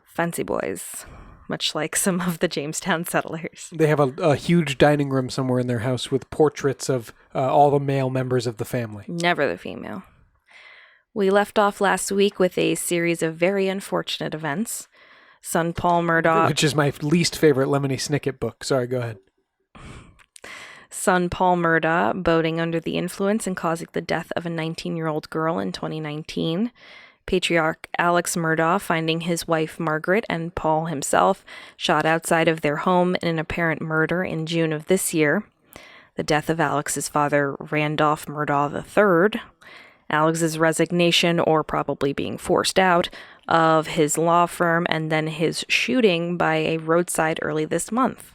fancy boys, much like some of the Jamestown settlers. They have a huge dining room somewhere in their house with portraits of all the male members of the family. Never the female. We left off last week with a series of very unfortunate events. Son Paul Murdoch. Which is my least favorite Lemony Snicket book. Sorry, go ahead. Son Paul Murdoch boating under the influence and causing the death of a 19-year-old girl in 2019. Patriarch Alex Murdoch finding his wife Margaret and Paul himself shot outside of their home in an apparent murder in June of this year. The death of Alex's father, Randolph Murdoch III. Alex's resignation, or probably being forced out, of his law firm, and then his shooting by a roadside early this month.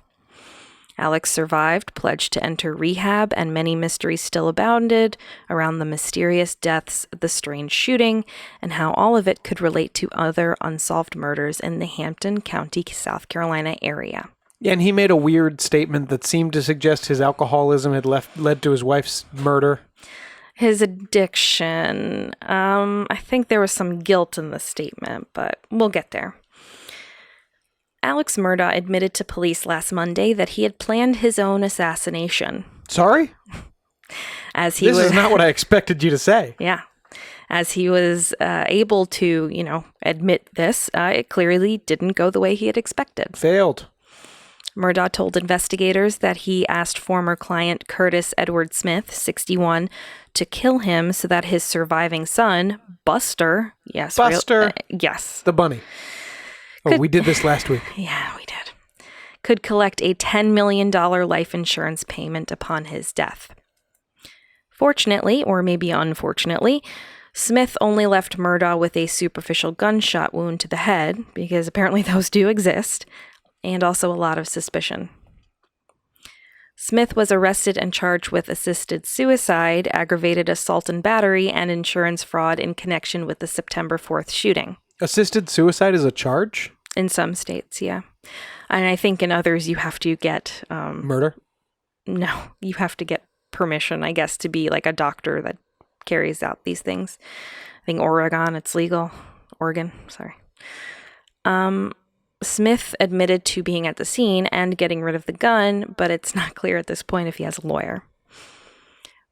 Alex survived, pledged to enter rehab, and many mysteries still abounded around the mysterious deaths, the strange shooting, and how all of it could relate to other unsolved murders in the Hampton County, South Carolina area. Yeah, and he made a weird statement that seemed to suggest his alcoholism had led to his wife's murder. His addiction. I think there was some guilt in the statement, but we'll get there. Alex Murdoch admitted to police last Monday that he had planned his own assassination. Sorry? This is not what I expected you to say. Yeah. As he was able to, admit this, it clearly didn't go the way he had expected. Failed. Murdoch told investigators that he asked former client Curtis Edward Smith, 61, to kill him so that his surviving son, Buster, yes. Yes. The bunny. We did this last week. Yeah, we did. Could collect a $10 million life insurance payment upon his death. Fortunately, or maybe unfortunately, Smith only left Murdoch with a superficial gunshot wound to the head, because apparently those do exist, and also a lot of suspicion. Smith was arrested and charged with assisted suicide, aggravated assault and battery, and insurance fraud in connection with the September 4th shooting. Assisted suicide is a charge? In some states, yeah. And I think in others you have to get... murder? No, you have to get permission, I guess, to be like a doctor that carries out these things. I think Oregon, it's legal. Oregon, sorry. Smith admitted to being at the scene and getting rid of the gun, but it's not clear at this point if he has a lawyer.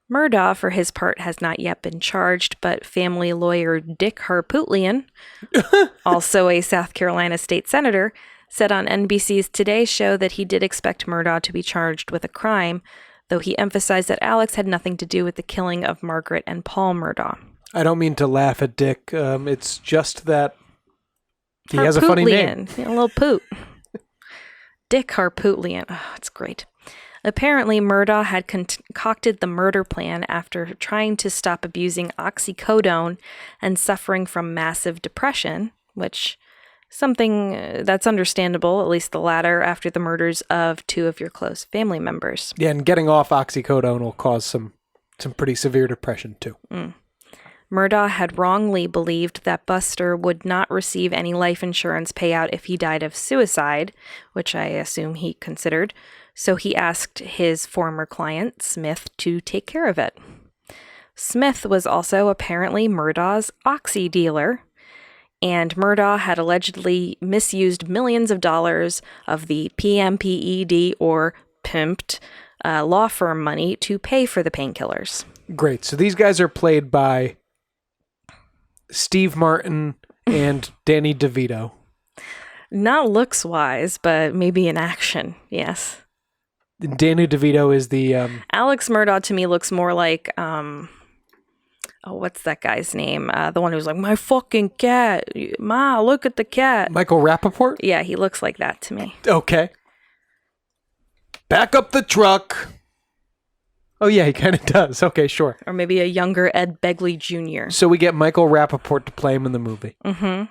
Murdoch, for his part, has not yet been charged, but family lawyer Dick Harpootlian, also a South Carolina state senator, said on NBC's Today Show that he did expect Murdoch to be charged with a crime, though he emphasized that Alex had nothing to do with the killing of Margaret and Paul Murdoch. I don't mean to laugh at Dick. It's just that he has a funny name. A little poot. Dick Harpootlian. Oh, it's great. Apparently, Murdoch had concocted the murder plan after trying to stop abusing oxycodone and suffering from massive depression, which something that's understandable, at least the latter, after the murders of two of your close family members. Yeah, and getting off oxycodone will cause some pretty severe depression, too. Murdoch had wrongly believed that Buster would not receive any life insurance payout if he died of suicide, which I assume he considered, so he asked his former client, Smith, to take care of it. Smith was also apparently Murdoch's oxy dealer, and Murdoch had allegedly misused millions of dollars of the PMPED, or pimped, law firm money to pay for the painkillers. Great. So these guys are played by Steve Martin and Danny DeVito. Not looks-wise, but maybe in action, yes. Danny DeVito is the... Alex Murdoch to me looks more like... what's that guy's name? The one who's like, my fucking cat. Ma, look at the cat. Michael Rappaport? Yeah, he looks like that to me. Okay. Back up the truck. Oh, yeah, he kind of does. Okay, sure. Or maybe a younger Ed Begley Jr. So we get Michael Rappaport to play him in the movie. Mm-hmm.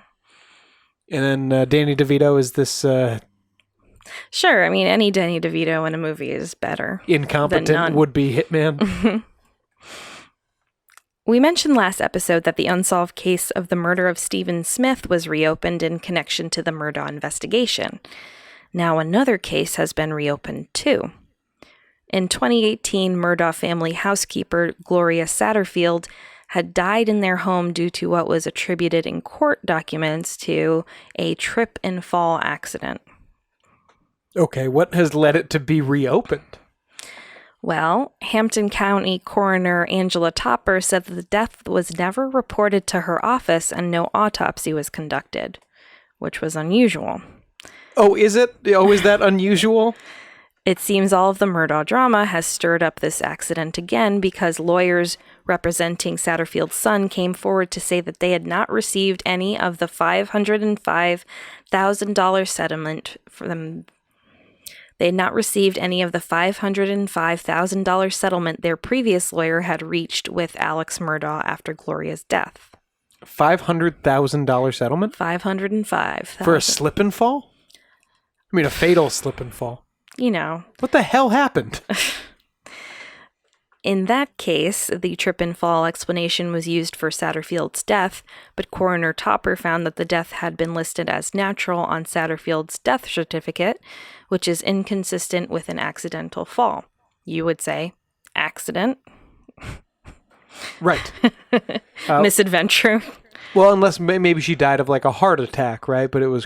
And then Danny DeVito is this... Sure, I mean, any Danny DeVito in a movie is better. Incompetent would-be hitman. Mm-hmm. We mentioned last episode that the unsolved case of the murder of Stephen Smith was reopened in connection to the Murdoch investigation. Now another case has been reopened too. In 2018, Murdoch family housekeeper Gloria Satterfield had died in their home due to what was attributed in court documents to a trip and fall accident. Okay, what has led it to be reopened? Well, Hampton County Coroner Angela Topper said that the death was never reported to her office and no autopsy was conducted, which was unusual. Oh, is it? Oh, is that unusual? It seems all of the Murdoch drama has stirred up this accident again because lawyers representing Satterfield's son came forward to say that they had not received any of the $505,000 settlement for them. They had not received any of the $505,000 settlement their previous lawyer had reached with Alex Murdaugh after Gloria's death. $500,000 settlement? $505,000. For a slip and fall? I mean, a fatal slip and fall. You know. What the hell happened? In that case, the trip and fall explanation was used for Satterfield's death, but Coroner Topper found that the death had been listed as natural on Satterfield's death certificate, which is inconsistent with an accidental fall. You would say, accident. Right. Misadventure. Well, unless maybe she died of like a heart attack, right? But it was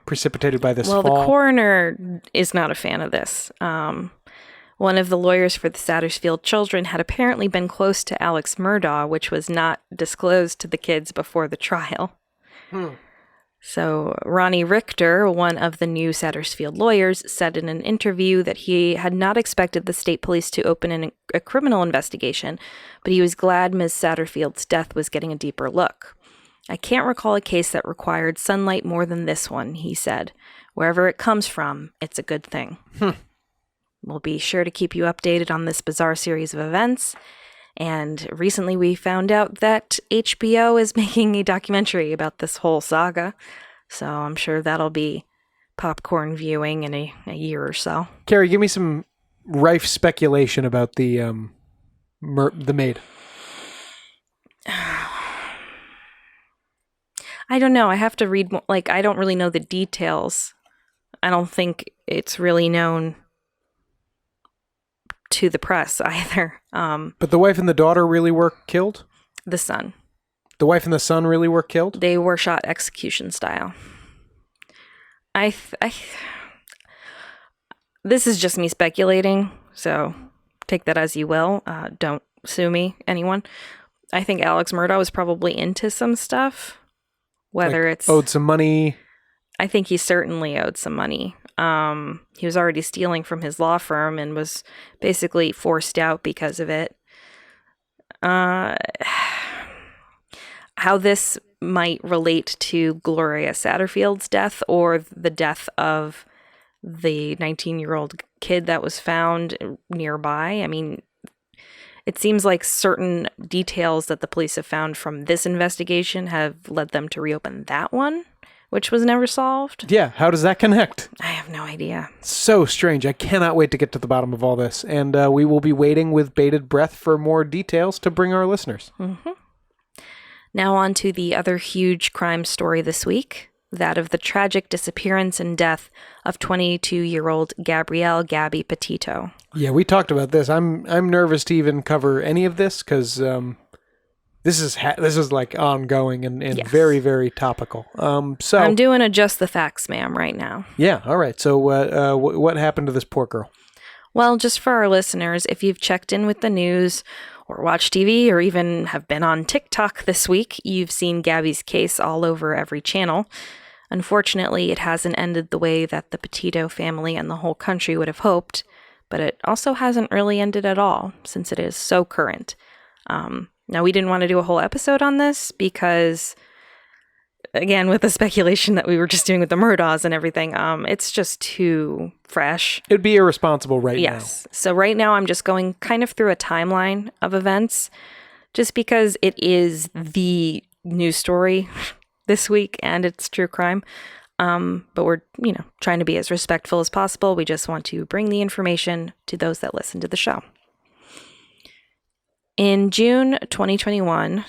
precipitated by this fall. Well, the coroner is not a fan of this. One of the lawyers for the Satterfield children had apparently been close to Alex Murdaugh, which was not disclosed to the kids before the trial. So Ronnie Richter, one of the new Satterfield lawyers, said in an interview that he had not expected the state police to open a criminal investigation, but he was glad Ms. Satterfield's death was getting a deeper look. I can't recall a case that required sunlight more than this one, he said. Wherever it comes from, it's a good thing. We'll be sure to keep you updated on this bizarre series of events. And recently we found out that HBO is making a documentary about this whole saga. So I'm sure that'll be popcorn viewing in a year or so. Carrie, give me some rife speculation about the maid. I don't know. I have to read more. Like, I don't really know the details. I don't think it's really known to the press either. But the wife and the daughter really were killed? The son. The wife and the son really were killed? They were shot execution style. This is just me speculating, so take that as you will. Don't sue me, anyone. I think Alex Murdaugh was probably into some stuff. Whether like it's owed some money. I think he certainly owed some money. He was already stealing from his law firm and was basically forced out because of it. How this might relate to Gloria Satterfield's death or the death of the 19-year-old kid that was found nearby. I mean, it seems like certain details that the police have found from this investigation have led them to reopen that one, which was never solved. Yeah, how does that connect? I have no idea. So strange. I cannot wait to get to the bottom of all this. And we will be waiting with bated breath for more details to bring our listeners. Mm-hmm. Now on to the other huge crime story this week, that of the tragic disappearance and death of 22-year-old Gabrielle "Gabby" Petito. Yeah, we talked about this. I'm nervous to even cover any of this because this is like ongoing and yes, very, very topical. So I'm doing a just the facts, ma'am, right now. Yeah, all right. So what happened to this poor girl? Well, just for our listeners, if you've checked in with the news or watched TV or even have been on TikTok this week, you've seen Gabby's case all over every channel. Unfortunately, it hasn't ended the way that the Petito family and the whole country would have hoped, but it also hasn't really ended at all since it is so current. Now, we didn't want to do a whole episode on this because, again, with the speculation that we were just doing with the Murdaughs and everything, it's just too fresh. It'd be irresponsible now. Yes. So right now I'm just going kind of through a timeline of events just because it is the news story this week and it's true crime. But we're, trying to be as respectful as possible. We just want to bring the information to those that listen to the show. In June 2021, a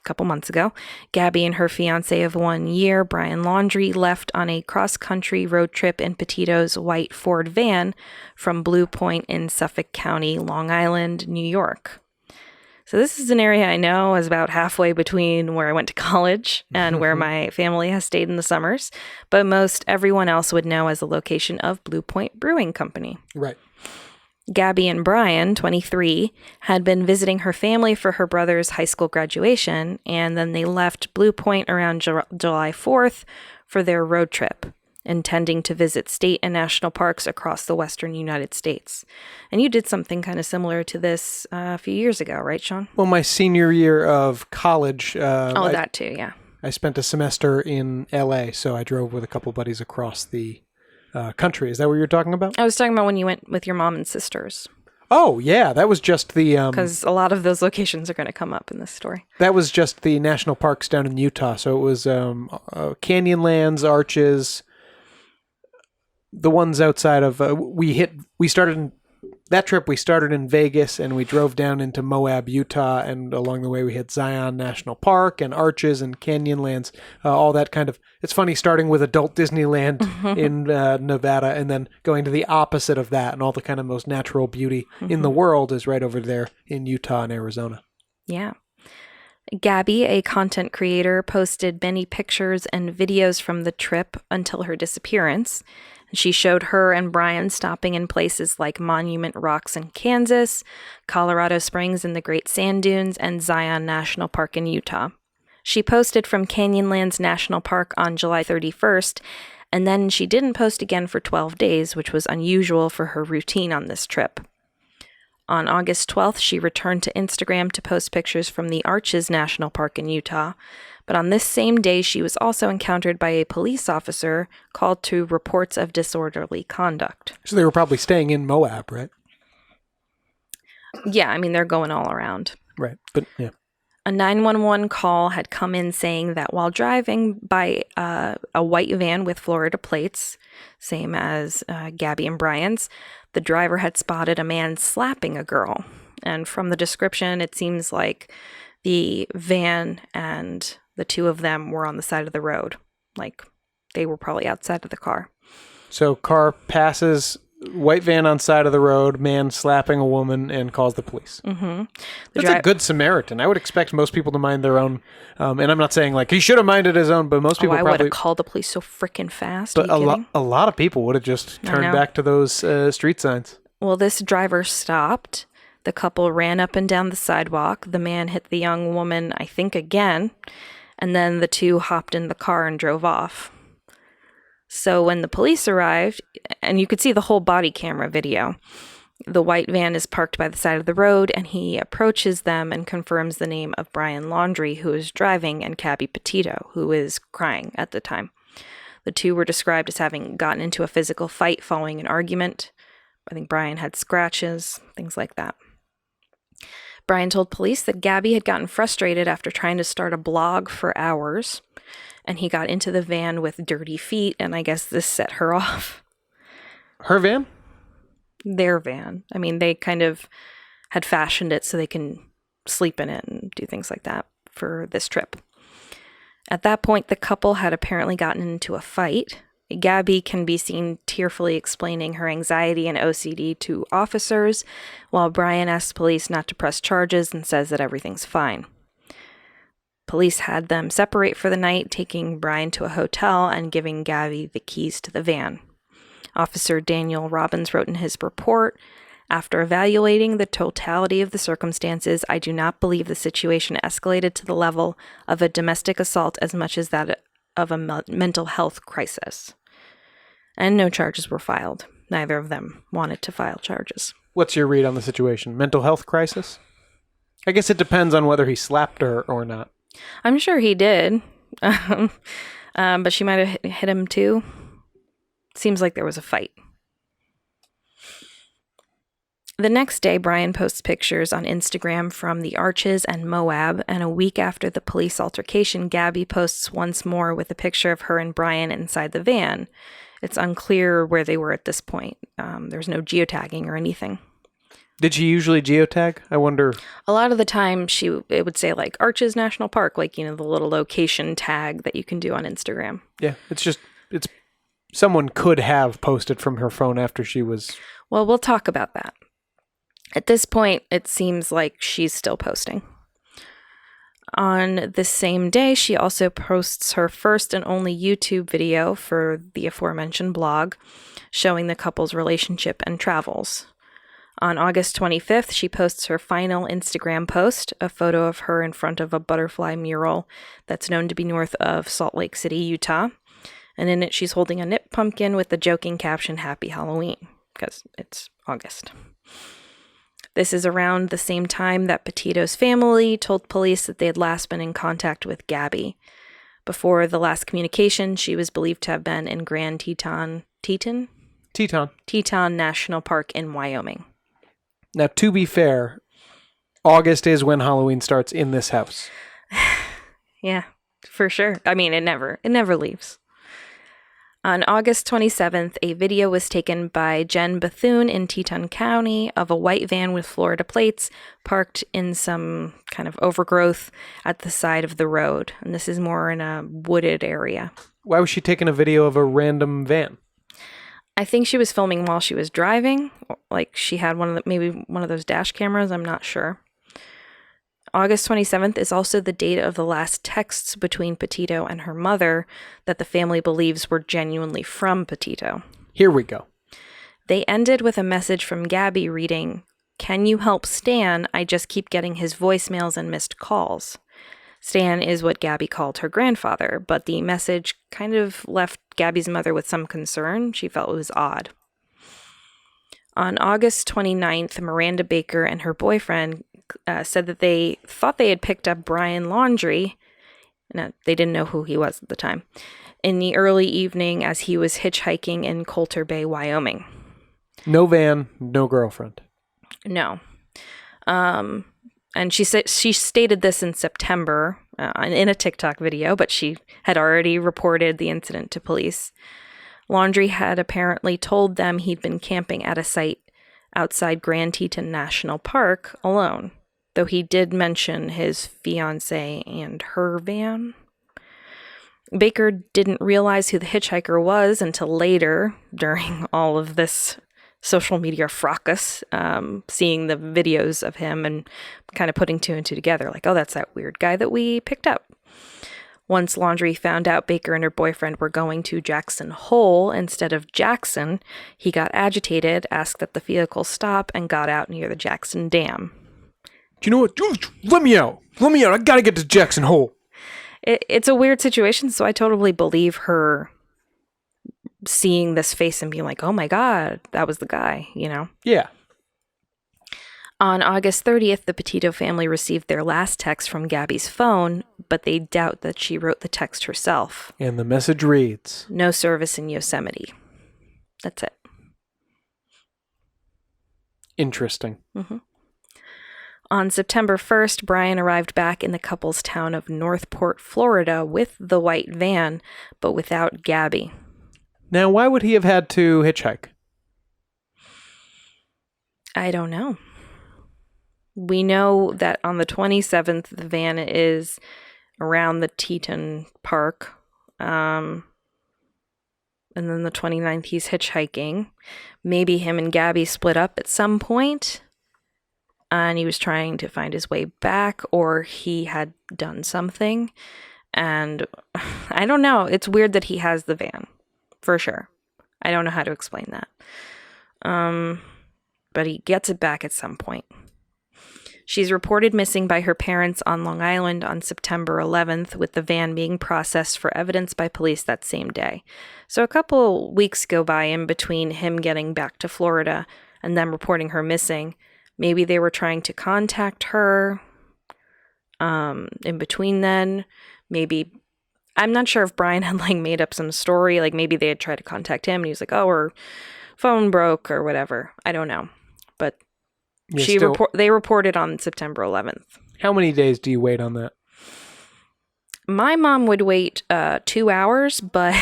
couple months ago, Gabby and her fiancé of 1 year, Brian Laundrie, left on a cross-country road trip in Petito's white Ford van from Blue Point in Suffolk County, Long Island, New York. So this is an area I know is about halfway between where I went to college and where my family has stayed in the summers, but most everyone else would know as the location of Blue Point Brewing Company. Right. Gabby and Brian, 23, had been visiting her family for her brother's high school graduation, and then they left Blue Point around July 4th for their road trip, intending to visit state and national parks across the western United States. And you did something kind of similar to this a few years ago, right, Sean? Well, my senior year of college. That too, yeah. I spent a semester in L.A., so I drove with a couple buddies across the country. Is that what you're talking about? I was talking about when you went with your mom and sisters. Oh, yeah. That was just the... Because a lot of those locations are going to come up in this story. That was just the national parks down in Utah. So it was Canyonlands, Arches, the ones outside of... That trip, we started in Vegas, and we drove down into Moab, Utah, and along the way we hit Zion National Park and Arches and Canyonlands, all that kind of... It's funny starting with adult Disneyland in Nevada and then going to the opposite of that, and all the kind of most natural beauty in the world is right over there in Utah and Arizona. Yeah. Gabby, a content creator, posted many pictures and videos from the trip until her disappearance. She showed her and Brian stopping in places like Monument Rocks in Kansas, Colorado Springs in the Great Sand Dunes, and Zion National Park in Utah. She posted from Canyonlands National Park on July 31st, and then she didn't post again for 12 days, which was unusual for her routine on this trip. On August 12th, she returned to Instagram to post pictures from the Arches National Park in Utah. But on this same day, she was also encountered by a police officer called to reports of disorderly conduct. So they were probably staying in Moab, right? Yeah, I mean, they're going all around. Right, but yeah. A 911 call had come in saying that while driving by a white van with Florida plates, same as Gabby and Brian's, the driver had spotted a man slapping a girl. And from the description, it seems like the van and the two of them were on the side of the road. Like, they were probably outside of the car. So car passes, white van on side of the road, man slapping a woman, and calls the police. Mm-hmm. That's a good Samaritan. I would expect most people to mind their own. And I'm not saying, like, he should have minded his own, but most people I probably... would have called the police so freaking fast. But a lot of people would have just turned back to those street signs. Well, this driver stopped. The couple ran up and down the sidewalk. The man hit the young woman, I think, again. And then the two hopped in the car and drove off. So when the police arrived, and you could see the whole body camera video, the white van is parked by the side of the road, and he approaches them and confirms the name of Brian Laundrie, who is driving, and Gabby Petito, who is crying at the time. The two were described as having gotten into a physical fight following an argument. I think Brian had scratches, things like that. Brian told police that Gabby had gotten frustrated after trying to start a blog for hours, and he got into the van with dirty feet, and I guess this set her off. Her van? Their van. I mean, they kind of had fashioned it so they can sleep in it and do things like that for this trip. At that point, the couple had apparently gotten into a fight. Gabby can be seen tearfully explaining her anxiety and OCD to officers, while Brian asks police not to press charges and says that everything's fine. Police had them separate for the night, taking Brian to a hotel and giving Gabby the keys to the van. Officer Daniel Robbins wrote in his report, "After evaluating the totality of the circumstances, I do not believe the situation escalated to the level of a domestic assault as much as that of a mental health crisis." And no charges were filed. Neither of them wanted to file charges. What's your read on the situation? Mental health crisis? I guess it depends on whether he slapped her or not. I'm sure he did. But she might have hit him too. Seems like there was a fight. The next day, Brian posts pictures on Instagram from the Arches and Moab, and a week after the police altercation, Gabby posts once more with a picture of her and Brian inside the van. It's unclear where they were at this point. There's no geotagging or anything. Did she usually geotag? I wonder. A lot of the time, it would say like Arches National Park, like, you know, the little location tag that you can do on Instagram. Yeah, it's someone could have posted from her phone after she was... Well, we'll talk about that. At this point, it seems like she's still posting. On the same day, she also posts her first and only YouTube video for the aforementioned blog, showing the couple's relationship and travels. On August 25th, she posts her final Instagram post, a photo of her in front of a butterfly mural that's known to be north of Salt Lake City, Utah. And in it, she's holding a knit pumpkin with the joking caption, "Happy Halloween," because it's August. This is around the same time that Petito's family told police that they had last been in contact with Gabby. Before the last communication, she was believed to have been in Grand Teton National Park in Wyoming. Now, to be fair, August is when Halloween starts in this house. Yeah, for sure. I mean, it never leaves. On August 27th, a video was taken by Jen Bethune in Teton County of a white van with Florida plates parked in some kind of overgrowth at the side of the road. And this is more in a wooded area. Why was she taking a video of a random van? I think she was filming while she was driving. Like she had maybe one of those dash cameras. I'm not sure. August 27th is also the date of the last texts between Petito and her mother that the family believes were genuinely from Petito. Here we go. They ended with a message from Gabby reading, "Can you help Stan? I just keep getting his voicemails and missed calls." Stan is what Gabby called her grandfather, but the message kind of left Gabby's mother with some concern. She felt it was odd. On August 29th, Miranda Baker and her boyfriend said that they thought they had picked up Brian Laundrie. No, they didn't know who he was at the time. In the early evening as he was hitchhiking in Coulter Bay, Wyoming. No van, no girlfriend. No. And she stated this in September in a TikTok video, but she had already reported the incident to police. Laundrie had apparently told them he'd been camping at a site outside Grand Teton National Park alone, though he did mention his fiancée and her van. Baker didn't realize who the hitchhiker was until later, during all of this social media fracas, seeing the videos of him and kind of putting two and two together, like, oh, that's that weird guy that we picked up. Once Laundrie found out Baker and her boyfriend were going to Jackson Hole instead of Jackson, he got agitated, asked that the vehicle stop, and got out near the Jackson Dam. Do you know what? Let me out. Let me out. I gotta get to Jackson Hole. It's a weird situation, so I totally believe her seeing this face and being like, oh my God, that was the guy, you know? Yeah. On August 30th, the Petito family received their last text from Gabby's phone, but they doubt that she wrote the text herself. And the message reads, "No service in Yosemite." That's it. Interesting. Mm-hmm. On September 1st, Brian arrived back in the couple's town of Northport, Florida with the white van, but without Gabby. Now, why would he have had to hitchhike? I don't know. We know that on the 27th, the van is around the Teton Park. And then the 29th, he's hitchhiking. Maybe him and Gabby split up at some point, and he was trying to find his way back, or he had done something. And I don't know. It's weird that he has the van, for sure. I don't know how to explain that. But he gets it back at some point. She's reported missing by her parents on Long Island on September 11th, with the van being processed for evidence by police that same day. So a couple weeks go by in between him getting back to Florida and them reporting her missing. Maybe they were trying to contact her in between then. Maybe, I'm not sure if Brian had made up some story. Maybe they had tried to contact him and he was like, oh, her phone broke or whatever. I don't know. But they reported on September 11th. How many days do you wait on that? My mom would wait 2 hours, but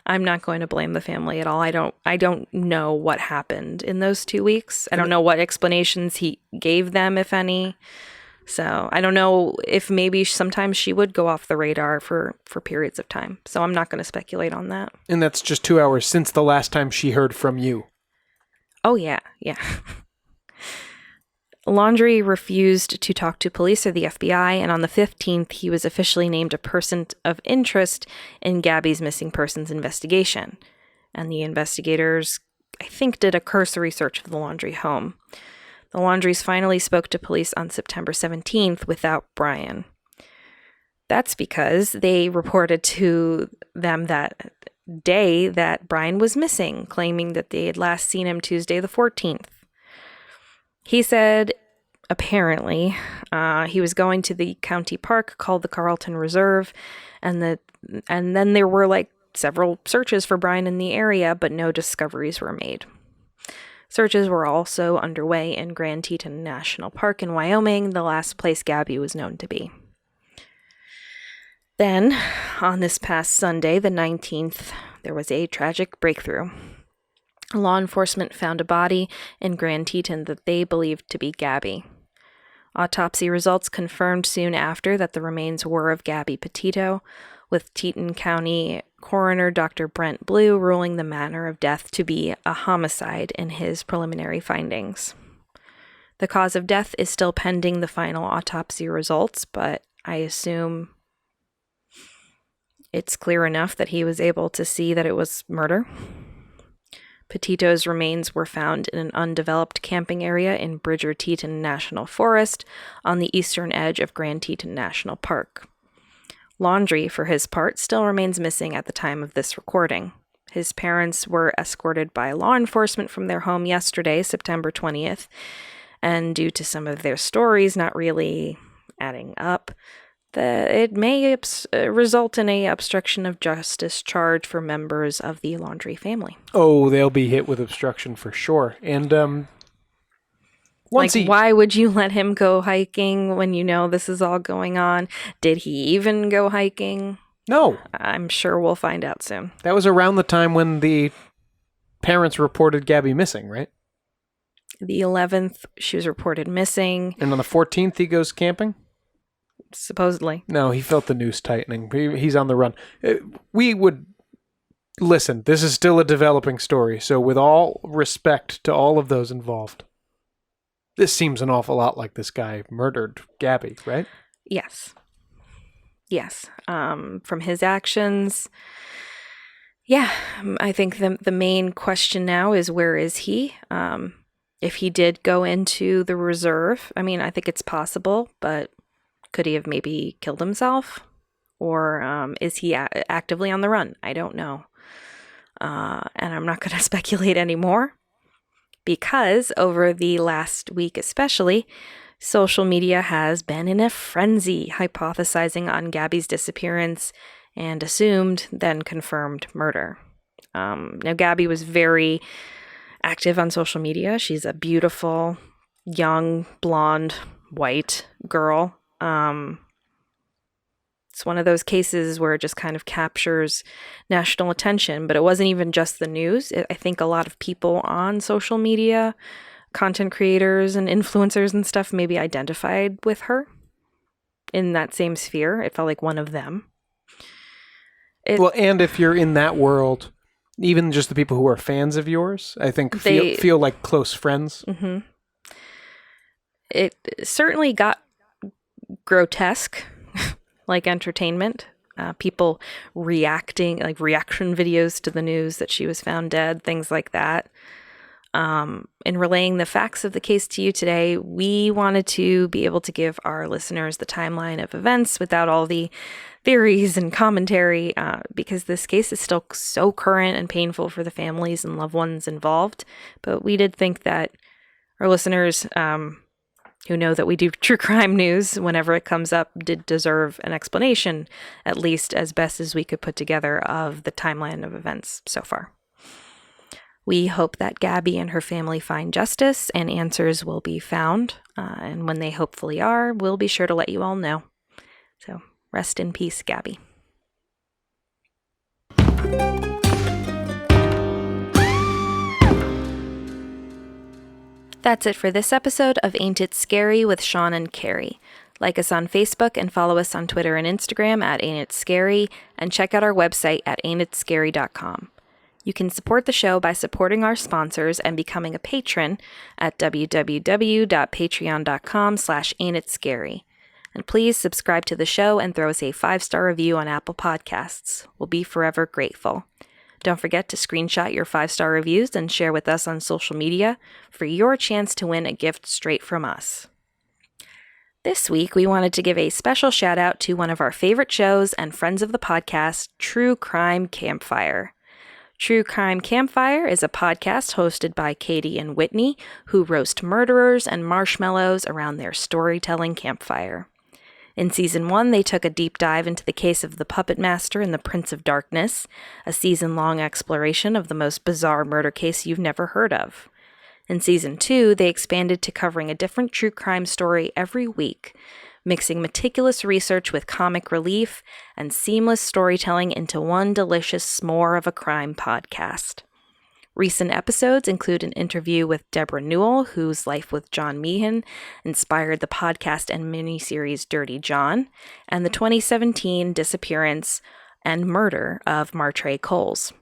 I'm not going to blame the family at all. I don't know what happened in those 2 weeks. I don't know what explanations he gave them, if any. So I don't know if maybe sometimes she would go off the radar for periods of time. So I'm not going to speculate on that. And that's just 2 hours since the last time she heard from you. Oh, yeah. Laundrie refused to talk to police or the FBI, and on the 15th, he was officially named a person of interest in Gabby's missing persons investigation. And the investigators I think, did a cursory search of the Laundrie home. The Laundries finally spoke to police on September 17th without Brian. That's because they reported to them that day that Brian was missing, claiming that they had last seen him Tuesday the 14th. He said, apparently, he was going to the county park called the Carlton Reserve, and then there were like several searches for Brian in the area, but no discoveries were made. Searches were also underway in Grand Teton National Park in Wyoming, the last place Gabby was known to be. Then, on this past Sunday, the 19th, there was a tragic breakthrough. Law enforcement found a body in Grand Teton that they believed to be Gabby. Autopsy results confirmed soon after that the remains were of Gabby Petito, with Teton County Coroner Dr. Brent Blue ruling the manner of death to be a homicide in his preliminary findings. The cause of death is still pending the final autopsy results, but I assume it's clear enough that he was able to see that it was murder. Petito's remains were found in an undeveloped camping area in Bridger-Teton National Forest on the eastern edge of Grand Teton National Park. Laundrie, for his part, still remains missing at the time of this recording. His parents were escorted by law enforcement from their home yesterday, September 20th, and due to some of their stories not really adding up, it may result in a obstruction of justice charge for members of the Laundrie family. Oh, they'll be hit with obstruction for sure. And why would you let him go hiking when you know this is all going on? Did he even go hiking? No. I'm sure we'll find out soon. That was around the time when the parents reported Gabby missing, right? The 11th, she was reported missing. And on the 14th, he goes camping? Supposedly. No, he felt the noose tightening. He's on the run. We would... Listen, this is still a developing story, so with all respect to all of those involved, this seems an awful lot like this guy murdered Gabby, right? Yes. Yes. From his actions, yeah, I think the main question now is, where is he? If he did go into the reserve, I mean, I think it's possible, but could he have maybe killed himself? Or is he actively on the run? I don't know. And I'm not going to speculate anymore, because over the last week especially, social media has been in a frenzy hypothesizing on Gabby's disappearance and assumed, then confirmed murder. Now, Gabby was very active on social media. She's a beautiful, young, blonde, white girl. It's one of those cases where it just kind of captures national attention, but it wasn't even just the news. I think a lot of people on social media, content creators and influencers and stuff, maybe identified with her in that same sphere. It felt like one of them. Well, and if you're in that world, even just the people who are fans of yours, I think feel like close friends. Mm-hmm. It certainly got grotesque, like entertainment. People reacting, like reaction videos to the news that she was found dead, things like that. In relaying the facts of the case to you today, we wanted to be able to give our listeners the timeline of events without all the theories and commentary, because this case is still so current and painful for the families and loved ones involved. But we did think that our listeners, who know that we do true crime news whenever it comes up, did deserve an explanation, at least as best as we could put together, of the timeline of events so far. We hope that Gabby and her family find justice and answers will be found. And when they hopefully are, we'll be sure to let you all know. So rest in peace, Gabby. That's it for this episode of Ain't It Scary with Sean and Carrie. Like us on Facebook and follow us on Twitter and Instagram at Ain't It Scary, and check out our website at ain'titscary.com. You can support the show by supporting our sponsors and becoming a patron at www.patreon.com/ain'titscary. And please subscribe to the show and throw us a 5-star review on Apple Podcasts. We'll be forever grateful. Don't forget to screenshot your 5-star reviews and share with us on social media for your chance to win a gift straight from us. This week, we wanted to give a special shout out to one of our favorite shows and friends of the podcast, True Crime Campfire. True Crime Campfire is a podcast hosted by Katie and Whitney, who roast murderers and marshmallows around their storytelling campfire. In Season 1, they took a deep dive into the case of the Puppet Master and the Prince of Darkness, a season-long exploration of the most bizarre murder case you've never heard of. In Season 2, they expanded to covering a different true crime story every week, mixing meticulous research with comic relief and seamless storytelling into one delicious s'more of a crime podcast. Recent episodes include an interview with Deborah Newell, whose life with John Meehan inspired the podcast and miniseries Dirty John, and the 2017 disappearance and murder of Martre Coles.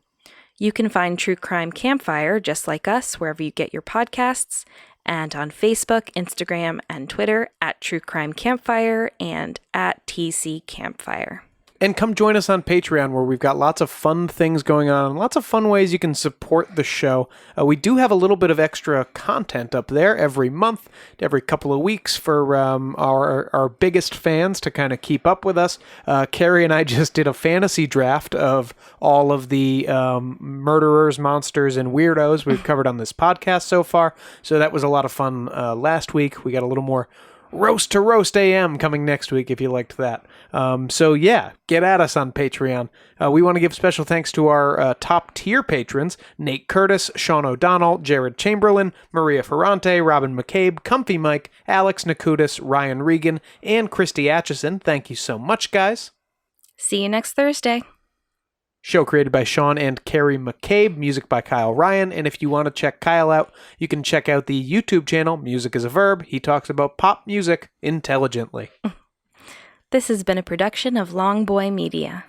You can find True Crime Campfire, just like us, wherever you get your podcasts, and on Facebook, Instagram, and Twitter at True Crime Campfire and at TC Campfire. And come join us on Patreon, where we've got lots of fun things going on, lots of fun ways you can support the show. We do have a little bit of extra content up there every month, every couple of weeks for our biggest fans to kind of keep up with us. Carrie and I just did a fantasy draft of all of the murderers, monsters, and weirdos we've covered on this podcast so far. So that was a lot of fun last week. We got a little more Roast to Roast AM coming next week if you liked that. So yeah, get at us on Patreon. We want to give special thanks to our top tier patrons: Nate Curtis, Sean O'Donnell, Jared Chamberlain, Maria Ferrante, Robin McCabe, Comfy Mike, Alex Nakutis, Ryan Regan, and Christy Atchison. Thank you so much, guys. See you next Thursday. Show created by Sean and Carrie McCabe, music by Kyle Ryan, and if you want to check Kyle out, you can check out the YouTube channel, Music is a Verb. He talks about pop music intelligently. This has been a production of Long Boy Media.